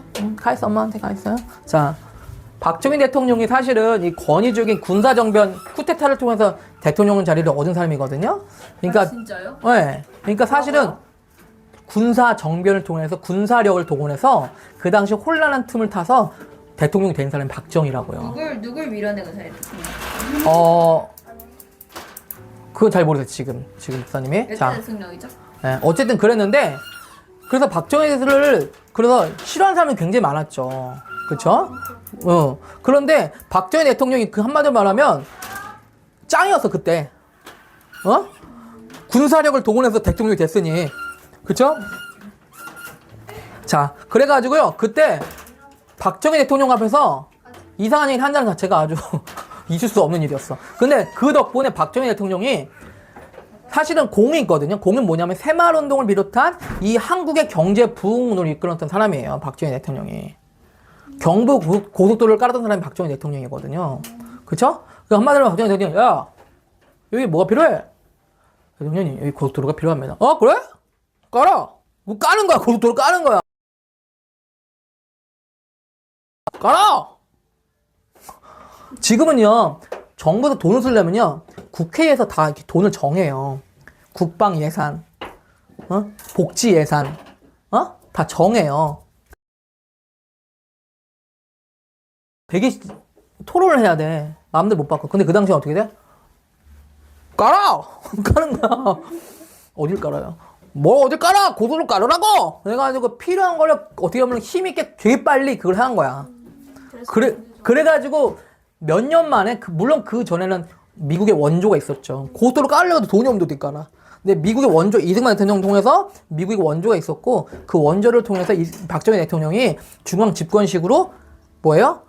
엄마한테 가 있어요. 자, 박정희 대통령이 사실은 이 권위적인 군사정변 쿠데타를 통해서 대통령 자리를 얻은 사람이거든요. 그러니까 진짜요? 네. 그러니까 사실은 군사정변을 통해서 군사력을 동원해서 그 당시 혼란한 틈을 타서 대통령이 된 사람이 박정희라고요. 누굴 밀어내고 잘했어요? 그건 잘 모르겠어요, 지금 목사님이. 몇 자, 대통령이죠? 네, 어쨌든 그랬는데, 그래서 박정희를 그래서 싫어하는 사람이 굉장히 많았죠. 그쵸? 그런데 박정희 대통령이 그 한마디로 말하면 짱이었어, 그때. 군사력을 동원해서 대통령이 됐으니. 그쵸? 자, 그래가지고요, 그때 박정희 대통령 앞에서 이상한 얘기를 한다는 자체가 아주 있을 수 없는 일이었어. 근데 그 덕분에 박정희 대통령이 사실은 공이 있거든요. 공은 뭐냐면 새마을운동을 비롯한 이 한국의 경제 부흥을 이끌었던 사람이에요. 박정희 대통령이. 경부 고속도로를 깔았던 사람이 박정희 대통령이거든요. 그쵸? 그 한마디로 박정희 대통령이, 야, 여기 뭐가 필요해? 대통령이, 여기 고속도로가 필요합니다. 그래? 깔아. 뭐 까는 거야. 고속도로 까는 거야. 깔아! 지금은요, 정부에서 돈을 쓰려면요, 국회에서 다 이렇게 돈을 정해요. 국방 예산, 복지 예산, 다 정해요. 되게 토론을 해야 돼. 마음대로 못 바꿔. 근데 그 당시에 어떻게 돼? 깔아! 까는 거야. 어딜 깔아요? 뭐 어딜 깔아! 고도를 깔으라고! 그래가지고 필요한 걸 어떻게 보면 힘있게 되게 빨리 그걸 한 거야. 그래가지고 몇 년 만에, 물론 그 전에는 미국의 원조가 있었죠. 고도로 깔려도 돈이 없는데 어떻게 깔아. 근데 미국의 원조, 이승만 대통령 통해서 미국의 원조가 있었고, 그 원조를 통해서 박정희 대통령이 중앙 집권식으로 뭐예요?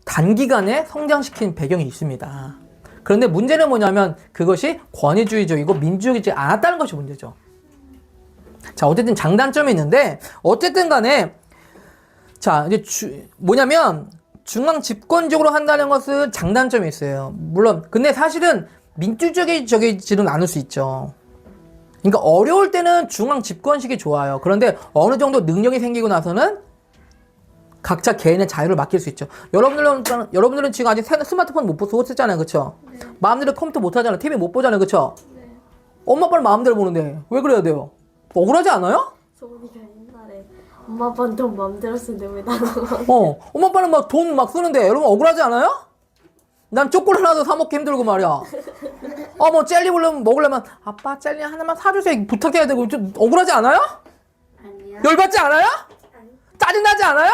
단기간에 성장시킨 배경이 있습니다. 그런데 문제는 뭐냐면 그것이 권위주의적이고 민주주의지 않았다는 것이 문제죠. 자, 어쨌든 장단점이 있는데, 어쨌든 간에, 자, 이제 뭐냐면, 중앙 집권적으로 한다는 것은 장단점이 있어요. 물론, 근데 사실은 민주적이지는 않을 수 있죠. 그러니까 어려울 때는 중앙 집권식이 좋아요. 그런데 어느 정도 능력이 생기고 나서는 각자 개인의 자유를 맡길 수 있죠. 여러분들은 지금 아직 스마트폰 못 쓰잖아요. 그쵸? 네. 마음대로 컴퓨터 못 하잖아요. TV 못 보잖아요. 그쵸? 네. 엄마 아빠는 마음대로 보는데 왜 그래야 돼요? 억울하지 않아요? 소은이가 옛날에 엄마 아빠는 돈 마음대로 쓰는데 왜 나는 엄마 아빠는 막 돈 막 쓰는데 여러분 억울하지 않아요? 난 초콜릿 하나도 사 먹기 힘들고 말이야. 뭐 젤리 먹으려면 아빠 젤리 하나만 사주세요 부탁해야 되고 좀 억울하지 않아요? 아니요. 열받지 않아요? 짜증나지 않아요?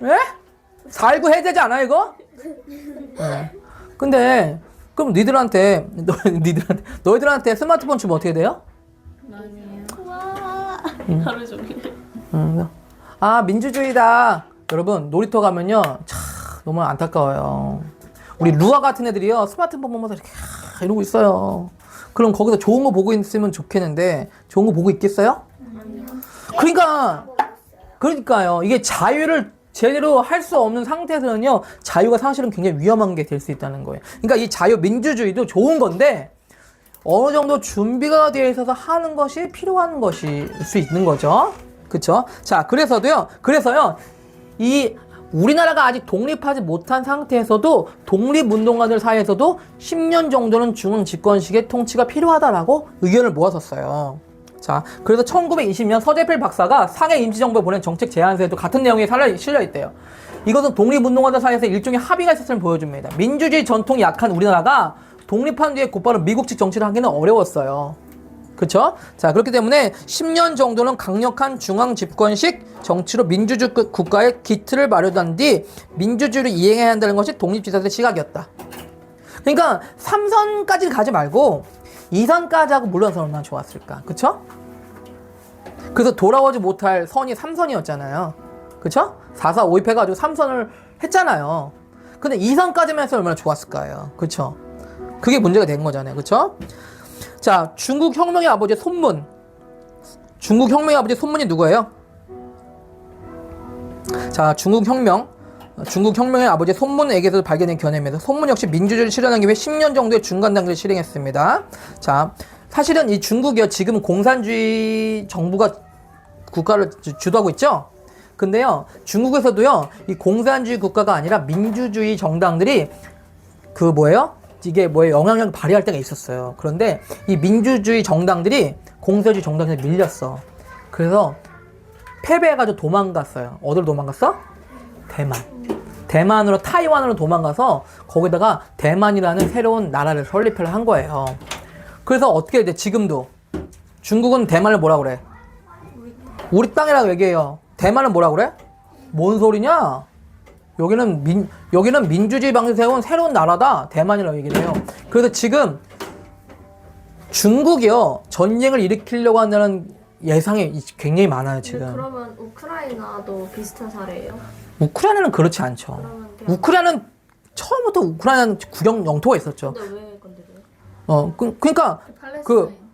예? 4.19 해제지 않아 이거? 네. 근데 그럼 너희들한테 스마트폰 주면 어떻게 돼요? 아니에요. 하루 종일. 민주주의다. 여러분 놀이터 가면요 참 너무 안타까워요. 우리 루아 같은 애들이요 스마트폰 보면서 이렇게 이러고 있어요. 그럼 거기서 좋은 거 보고 있으면 좋겠는데 좋은 거 보고 있겠어요? 그러니까요. 이게 자유를 제대로 할 수 없는 상태에서는요, 자유가 사실은 굉장히 위험한 게 될 수 있다는 거예요. 그러니까 이 자유 민주주의도 좋은 건데 어느 정도 준비가 되어 있어서 하는 것이 필요한 것일 수 있는 거죠. 그쵸? 자, 그래서요, 이 우리나라가 아직 독립하지 못한 상태에서도 독립운동가들 사이에서도 10년 정도는 중앙 집권식의 통치가 필요하다라고 의견을 모았었어요. 자, 그래서 1920년 서재필 박사가 상해 임시정부에 보낸 정책 제안서에도 같은 내용이 실려있대요. 이것은 독립운동가들 사이에서 일종의 합의가 있었음을 보여줍니다. 민주주의 전통이 약한 우리나라가 독립한 뒤에 곧바로 미국식 정치를 하기는 어려웠어요. 그쵸? 자, 그렇기 때문에 10년 정도는 강력한 중앙 집권식 정치로 민주주의 국가의 기틀을 마련한 뒤 민주주의를 이행해야 한다는 것이 독립지사들의 시각이었다. 그러니까 3선까지 가지 말고 2선까지 하고 물러나서 얼마나 좋았을까. 그쵸? 그래서 돌아오지 못할 선이 3선이었잖아요. 그쵸? 4사 5입 해가지고 3선을 했잖아요. 근데 2선까지만 해서 얼마나 좋았을까요. 그쵸? 그게 문제가 된 거잖아요. 그쵸? 자, 중국 혁명의 아버지의 손문. 중국 혁명의 아버지의 손문이 누구예요? 자, 중국 혁명의 아버지의 손문에게서 발견된 견해입니다. 손문 역시 민주주의를 실현하기 위해 10년 정도의 중간 단계를 실행했습니다. 자, 사실은 이 중국이요, 지금 공산주의 정부가 국가를 주도하고 있죠? 근데요, 중국에서도요, 이 공산주의 국가가 아니라 민주주의 정당들이 영향력을 발휘할 때가 있었어요. 그런데 이 민주주의 정당들이 공산주의 정당에 밀렸어. 그래서 패배해가지고 도망갔어요. 어디로 도망갔어? 대만으로, 타이완으로 도망가서 거기다가 대만이라는 새로운 나라를 설립을 한 거예요. 그래서 어떻게 돼? 지금도 중국은 대만을 뭐라 그래? 우리 땅이라고 얘기해요. 대만은 뭐라 그래? 뭔 소리냐? 여기는 민주주의 방식을 세운 새로운 나라다. 대만이라고 얘기를 해요. 그래서 지금 중국이요, 전쟁을 일으키려고 한다는 예상이 굉장히 많아요, 지금. 그러면 우크라이나도 비슷한 사례예요? 우크라이나는 그렇지 않죠. 우크라이나는 처음부터 우크라이나는 국영 영토가 있었죠. 근데 왜 건드려요? 그러니까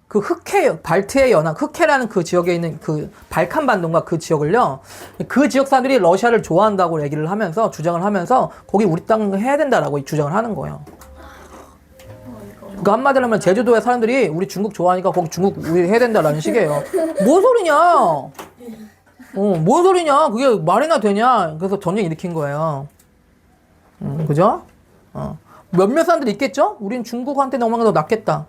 그 흑해, 발트해 연안, 흑해라는 그 지역에 있는 그 발칸 반도인가 그 지역을요, 그 지역 사람들이 러시아를 좋아한다고 얘기를 하면서, 주장을 하면서, 거기 우리 땅 해야 된다라고 주장을 하는 거예요. 그러니까 한마디로 하면 제주도의 사람들이 우리 중국 좋아하니까 거기 중국 우리 해야 된다라는 식이에요. 뭔 소리냐? 뭔 소리냐? 그게 말이나 되냐? 그래서 전쟁 일으킨 거예요. 그죠? 몇몇 사람들이 있겠죠? 우린 중국한테 넘어가는 게 더 낫겠다.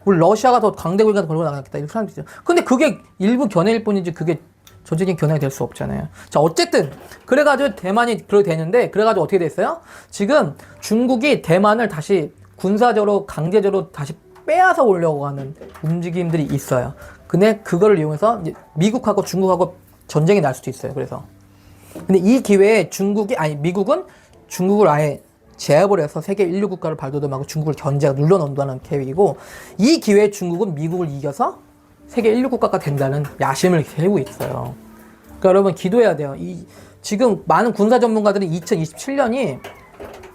우리 러시아가 더 강대국이가 걸고 나가겠다. 이런 사람들이 있어요. 근데 그게 일부 견해일 뿐이지 그게 전적인 견해가 될 수 없잖아요. 자, 어쨌든 그래가지고 대만이 그렇게 되는데, 그래가지고 어떻게 됐어요? 지금 중국이 대만을 다시 군사적으로 강제적으로 다시 빼앗아 오려고 하는 움직임들이 있어요. 근데 그거를 이용해서 이제 미국하고 중국하고 전쟁이 날 수도 있어요. 그래서 근데 이 기회에 미국은 중국을 아예 제압을 해서 세계 인류 국가를 발돋움하고 중국을 견제하고 눌러놓는다는 계획이고, 이 기회에 중국은 미국을 이겨서 세계 인류 국가가 된다는 야심을 세우고 있어요. 그러니까 여러분 기도해야 돼요. 지금 많은 군사 전문가들은 2027년이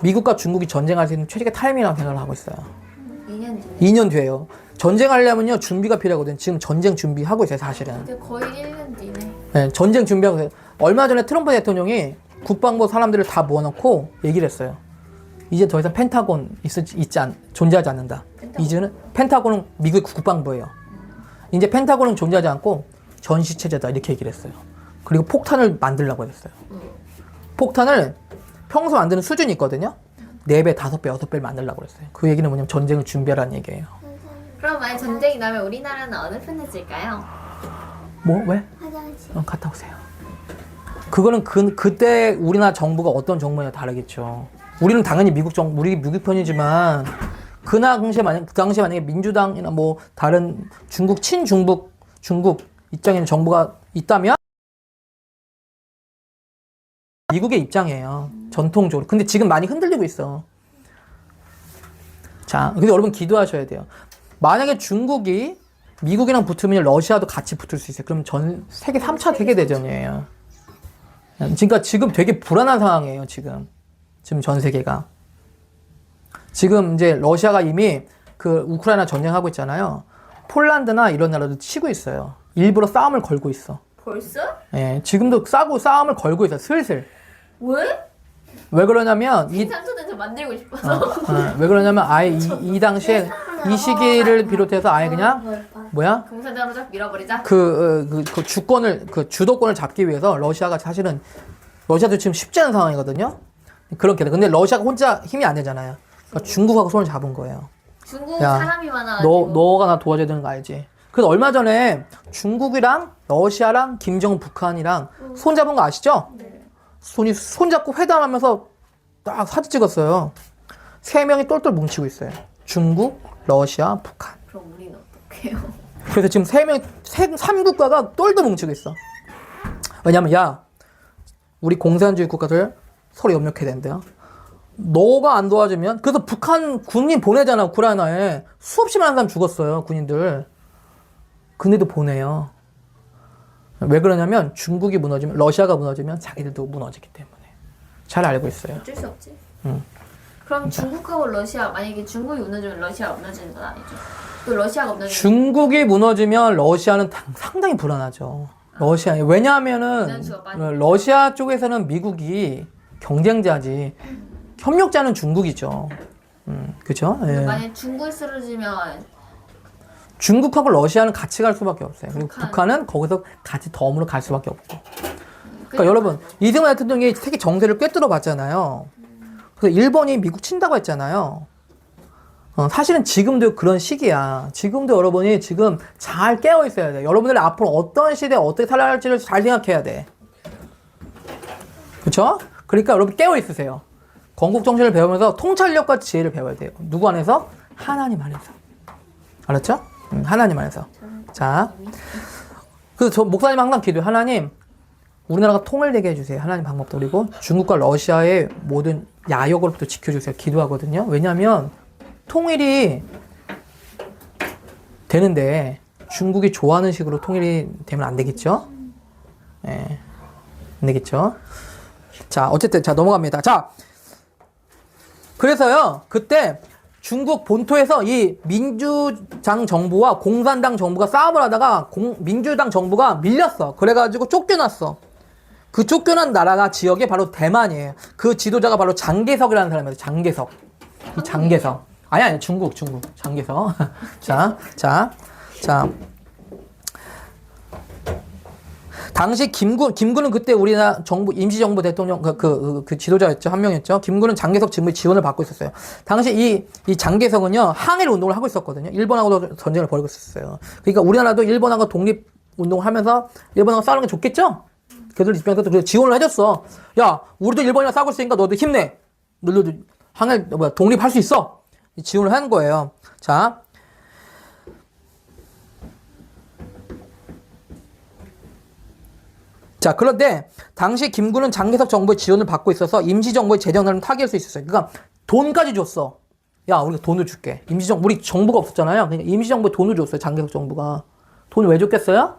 미국과 중국이 전쟁할 수 있는 최적의 타이밍이라고 생각을 하고 있어요. 2년 뒤에. 2년 뒤에요. 전쟁하려면요, 준비가 필요하거든요. 지금 전쟁 준비하고 있어요, 사실은. 이제 거의 1년 뒤네. 네, 전쟁 준비하고 있어요. 얼마 전에 트럼프 대통령이 국방부 사람들을 다 모아놓고 얘기를 했어요. 이제 더 이상 펜타곤 존재하지 않는다. 이제는 펜타곤은 미국 국방부예요. 이제 펜타곤은 존재하지 않고 전시체제다. 이렇게 얘기를 했어요. 그리고 폭탄을 만들려고 했어요. 폭탄을 평소 만드는 수준이 있거든요. 4배, 5배, 6배를 만들려고 했어요. 그 얘기는 뭐냐면 전쟁을 준비하라는 얘기예요. 그럼 만약 전쟁이 나면 우리나라는 어느 편에 질까요? 뭐? 왜? 화장실. 갔다 오세요. 그거는 그때 우리나라 정부가 어떤 정부냐 다르겠죠. 우리는 당연히 우리 미국 편이지만, 그 당시에 만약에 민주당이나 뭐 다른 친중국 입장에 있는 정부가 있다면 미국의 입장이에요. 전통적으로. 근데 지금 많이 흔들리고 있어. 자, 근데 여러분 기도하셔야 돼요. 만약에 중국이 미국이랑 붙으면 러시아도 같이 붙을 수 있어요. 그럼 세계 3차 세계대전이에요. 그러니까 지금 되게 불안한 상황이에요, 지금 전 세계가. 지금 이제 러시아가 이미 그 우크라이나 전쟁하고 있잖아요. 폴란드나 이런 나라도 치고 있어요. 일부러 싸움을 걸고 있어. 벌써? 예, 지금도 싸움을 걸고 있어. 슬슬. 왜? 왜 그러냐면 생산소대에서 만들고 싶어서. 왜 그러냐면 아예 이 당시에 이 시기를 비롯해서 아예 그냥 뭐야? 공산당으로 쫙 밀어버리자. 그 주권을 그 주도권을 잡기 위해서 러시아가 사실은 러시아도 지금 쉽지 않은 상황이거든요. 그렇게 돼. 근데 러시아가 혼자 힘이 안 되잖아요. 그러니까 중국하고 손을 잡은 거예요. 중국 야, 사람이 많아가지고. 너가 나 도와줘야 되는 거 알지? 그래서 얼마 전에 중국이랑 러시아랑 김정은 북한이랑 손 잡은 거 아시죠? 네. 손 잡고 회담하면서 딱 사진 찍었어요. 3명이 똘똘 뭉치고 있어요. 중국, 러시아, 북한. 그럼 우리는 어떡해요? 그래서 지금 3국가가 똘똘 뭉치고 있어. 왜냐면 야, 우리 공산주의 국가들 서로 협력해야 된대요. 너가 안 도와주면, 그래서 북한 군인 보내잖아, 우크라이나에. 수없이 많은 사람 죽었어요, 군인들. 근데도 보내요. 왜 그러냐면 중국이 무너지면, 러시아가 무너지면 자기들도 무너지기 때문에. 잘 알고 있어요. 어쩔 수 없지. 응. 그럼 중국하고 러시아, 만약에 중국이 무너지면 러시아가 무너지는 건 아니죠? 또 러시아가 무너지면 중국이 무너지면 러시아는 상당히 불안하죠. 러시아. 왜냐하면은 finance가 많이 러시아 쪽에서는 미국이 경쟁자지. 협력자는 중국이죠. 그죠? 예. 만약에 중국이 쓰러지면 중국하고 러시아는 같이 갈 수밖에 없어요. 그리고 북한. 북한은 거기서 같이 덤으로 갈 수밖에 없고. 그러니까 여러분, 이승만 대통령이 세계 정세를 꿰뚫어 봤잖아요. 그래서 일본이 미국 친다고 했잖아요. 사실은 지금도 그런 시기야. 지금도 여러분이 지금 잘 깨어 있어야 돼. 여러분들이 앞으로 어떤 시대에 어떻게 살아야 할지를 잘 생각해야 돼. 그렇죠? 그러니까 여러분 깨어 있으세요. 건국 정신을 배우면서 통찰력과 지혜를 배워야 돼요. 누구 안에서? 하나님 안에서. 알았죠? 하나님 안에서. 자, 그래서 저 목사님 항상 기도해요. 하나님, 우리나라가 통일되게 해주세요. 하나님 방법도. 그리고 중국과 러시아의 모든 야욕으로부터 지켜주세요. 기도하거든요. 왜냐하면 통일이 되는데 중국이 좋아하는 식으로 통일이 되면 안 되겠죠? 예, 안 되겠죠? 자, 어쨌든 자 넘어갑니다. 자, 그래서요 그때 중국 본토에서 이 민주당 정부와 공산당 정부가 싸움을 하다가 민주당 정부가 밀렸어. 그래가지고 쫓겨났어. 그 쫓겨난 나라가 지역이 바로 대만이에요. 그 지도자가 바로 장개석이라는 사람이에요. 장개석. 이 장개석. 아니 중국 장개석. 자. 당시 김구는 그때 우리나라 정부 임시정부 대통령 그 지도자였죠. 한 명이었죠. 김구는 장개석 정부의 지원을 받고 있었어요. 당시 이 장개석은요 항일 운동을 하고 있었거든요. 일본하고도 전쟁을 벌이고 있었어요. 그러니까 우리나라도 일본하고 독립 운동을 하면서 일본하고 싸우는 게 좋겠죠. 그들 입장에서도 그래서 지원을 해줬어. 야, 우리도 일본이랑 싸우고 있으니까 너도 힘내. 너도 독립할 수 있어. 지원을 하는 거예요. 자. 자, 그런데 당시 김구는 장개석 정부의 지원을 받고 있어서 임시정부의 재정난을 타개할 수 있었어요. 그러니까 돈까지 줬어. 야, 우리가 돈을 줄게. 우리 정부가 없었잖아요. 그러니까 임시정부에 돈을 줬어요. 장개석 정부가. 돈을 왜 줬겠어요?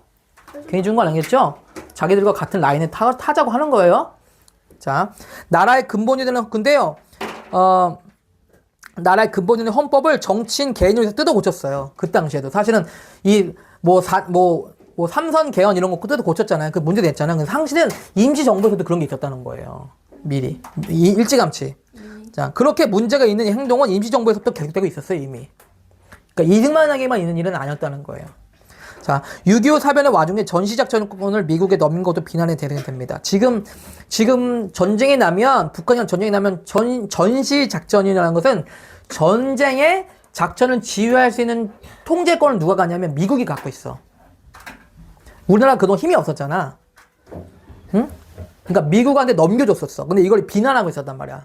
괜히 준 건 아니겠죠? 자기들과 같은 라인에 타자고 하는 거예요. 자, 나라의 근본이 되는, 근데요, 나라의 근본이 되는 헌법을 정치인 개인으로 뜯어 고쳤어요. 그 당시에도. 사실은 삼선 개헌 이런 거 뜯어 고쳤잖아요. 그 문제 됐잖아요. 근데 당시는 임시정부에서도 그런 게 있었다는 거예요. 미리. 일찌감치. 자, 그렇게 문제가 있는 행동은 임시정부에서부터 계속되고 있었어요, 이미. 그러니까 이승만에게만 있는 일은 아니었다는 거예요. 자, 6.25 사변의 와중에 전시작전권을 미국에 넘긴 것도 비난의 대상이 됩니다. 지금 전쟁이 나면, 북한이랑 전쟁이 나면 전시작전이라는 것은 전쟁의 작전을 지휘할 수 있는 통제권을 누가 갖냐면 미국이 갖고 있어. 우리나라 그동안 힘이 없었잖아. 응? 그러니까 미국한테 넘겨줬었어. 근데 이걸 비난하고 있었단 말이야.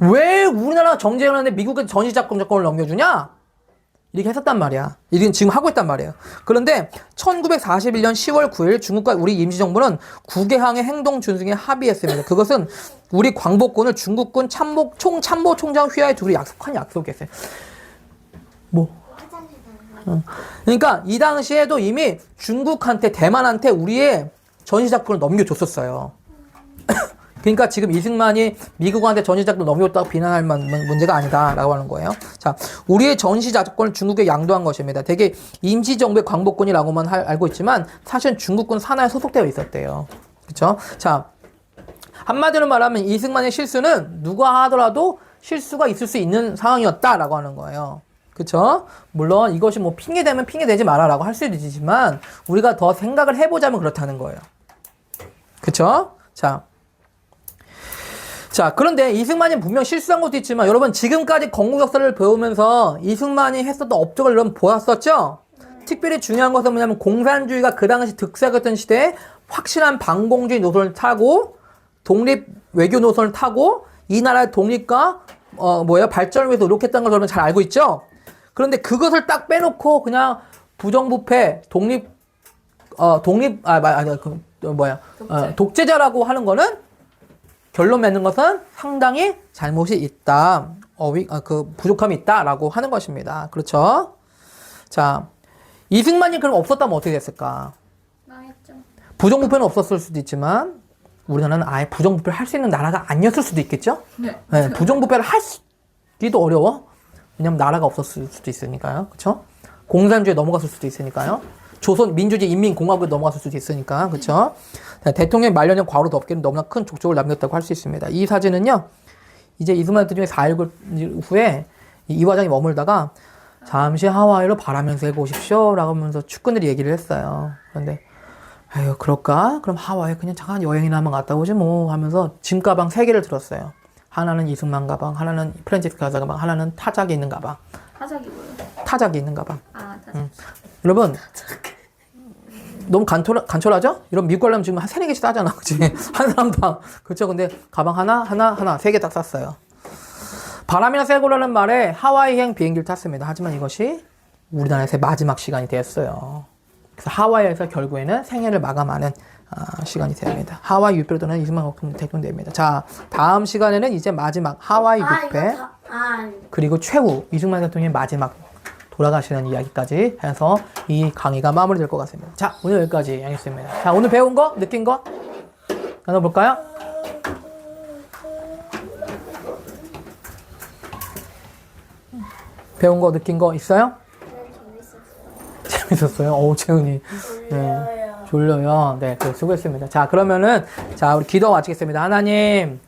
왜 우리나라가 전쟁을 하는데 미국한테 전시작전권을 넘겨주냐? 이렇게 했었단 말이야. 이건 지금 하고 있단 말이에요. 그런데 1941년 10월 9일 중국과 우리 임시정부는 국외항해 행동 준수에 합의했습니다. 그것은 우리 광복군을 중국군 참모총장 휘하에 두기로 약속한 약속이었어요. 그러니까 이 당시에도 이미 중국한테 대만한테 우리의 전시작권을 넘겨줬었어요. 그러니까 지금 이승만이 미국한테 전시작도 넘겼다고 비난할 문제가 아니다라고 하는 거예요. 자, 우리의 전시작권을 중국에 양도한 것입니다. 되게 임시정부의 광복군이라고만 알고 있지만 사실은 중국군 산하에 소속되어 있었대요. 그렇죠? 자, 한마디로 말하면 이승만의 실수는 누가 하더라도 실수가 있을 수 있는 상황이었다라고 하는 거예요. 그쵸? 물론 이것이 뭐 핑계대면 핑계대지 마라라고 할 수도 있지만 우리가 더 생각을 해보자면 그렇다는 거예요. 그쵸? 자, 그런데 이승만이 분명 실수한 것도 있지만 여러분 지금까지 건국 역사를 배우면서 이승만이 했었던 업적을 여러분 보았었죠? 특별히 중요한 것은 뭐냐면 공산주의가 그 당시 득세했던 시대에 확실한 반공주의 노선을 타고 독립 외교 노선을 타고 이 나라의 독립과 발전을 위해서 노력했다는 걸 여러분 잘 알고 있죠? 그런데 그것을 딱 빼놓고 그냥 부정부패, 독재자라고 하는 거는 결론 맺는 것은 상당히 잘못이 있다. 부족함이 있다라고 하는 것입니다. 그렇죠? 자, 이승만이 그럼 없었다면 어떻게 됐을까? 망했죠. 부정부패는 없었을 수도 있지만 우리나라는 아예 부정부패를 할 수 있는 나라가 아니었을 수도 있겠죠? 네. 네, 부정부패를 하기도 어려워. 왜냐면 나라가 없었을 수도 있으니까요. 그쵸? 공산주의에 넘어갔을 수도 있으니까요. 조선 민주주의 인민공화국에 넘어갔을 수도 있으니까. 그쵸? 대통령 말년의 과로도 없기는 너무나 큰 족적을 남겼다고 할 수 있습니다. 이 사진은요. 이제 이승만 대통령이 4.19 후에 이 과장이 머물다가 잠시 하와이로 바라면서 해고 오십시오 라고 하면서 측근들이 얘기를 했어요. 그런데 에휴 그럴까? 그럼 하와이 그냥 잠깐 여행이나 한번 갔다 오지 뭐 하면서 짐가방 3개를 들었어요. 하나는 이승만 가방, 하나는 프란치스코 가자 가방, 하나는 타작이 있는 가방. 타작이 뭐예요? 타작이 있는 가방. 아, 타작. 여러분 너무 간철하죠? 이런 미국 가려면 지금 한 3-4개씩 싸잖아. 그치? 한 사람당. 그렇죠? 근데 가방 하나, 3개 딱 쌌어요. 바람이나 쐐고라는 말에 하와이행 비행기를 탔습니다. 하지만 이것이 우리나라에서의 마지막 시간이 되었어요. 그래서 하와이에서 결국에는 생애를 마감하는 시간이 됩니다. 하와이 유배로는 이승만 대통령됩니다. 자, 다음 시간에는 이제 마지막 하와이 유배 그리고 최후 이승만 대통령의 마지막 돌아가시는 이야기까지 해서 이 강의가 마무리될 것 같습니다. 자, 오늘 여기까지 하겠습니다. 자, 오늘 배운 거, 느낀 거 나눠볼까요? 배운 거, 느낀 거 있어요? 재밌었어요? 어우, 채은이. 네, 졸려요. 네, 수고했습니다. 자, 그러면은, 우리 기도 마치겠습니다. 하나님,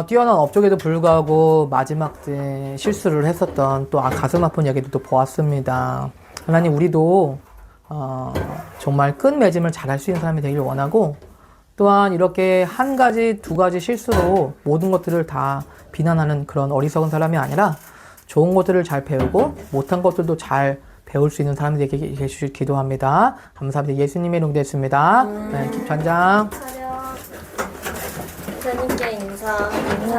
뛰어난 업적에도 불구하고 마지막 때 실수를 했었던 또 가슴 아픈 이야기도 또 보았습니다. 하나님, 우리도, 정말 끝맺음을 잘할 수 있는 사람이 되길 원하고, 또한 이렇게 한 가지, 두 가지 실수로 모든 것들을 다 비난하는 그런 어리석은 사람이 아니라 좋은 것들을 잘 배우고 못한 것들도 잘 배울 수 있는 사람들이 계시길 기도합니다. 감사합니다. 예수님의 이름으로 됐습니다. 네, 김찬장. 선생님께 인사.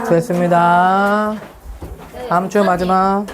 수고했습니다. 다음 주 마지막.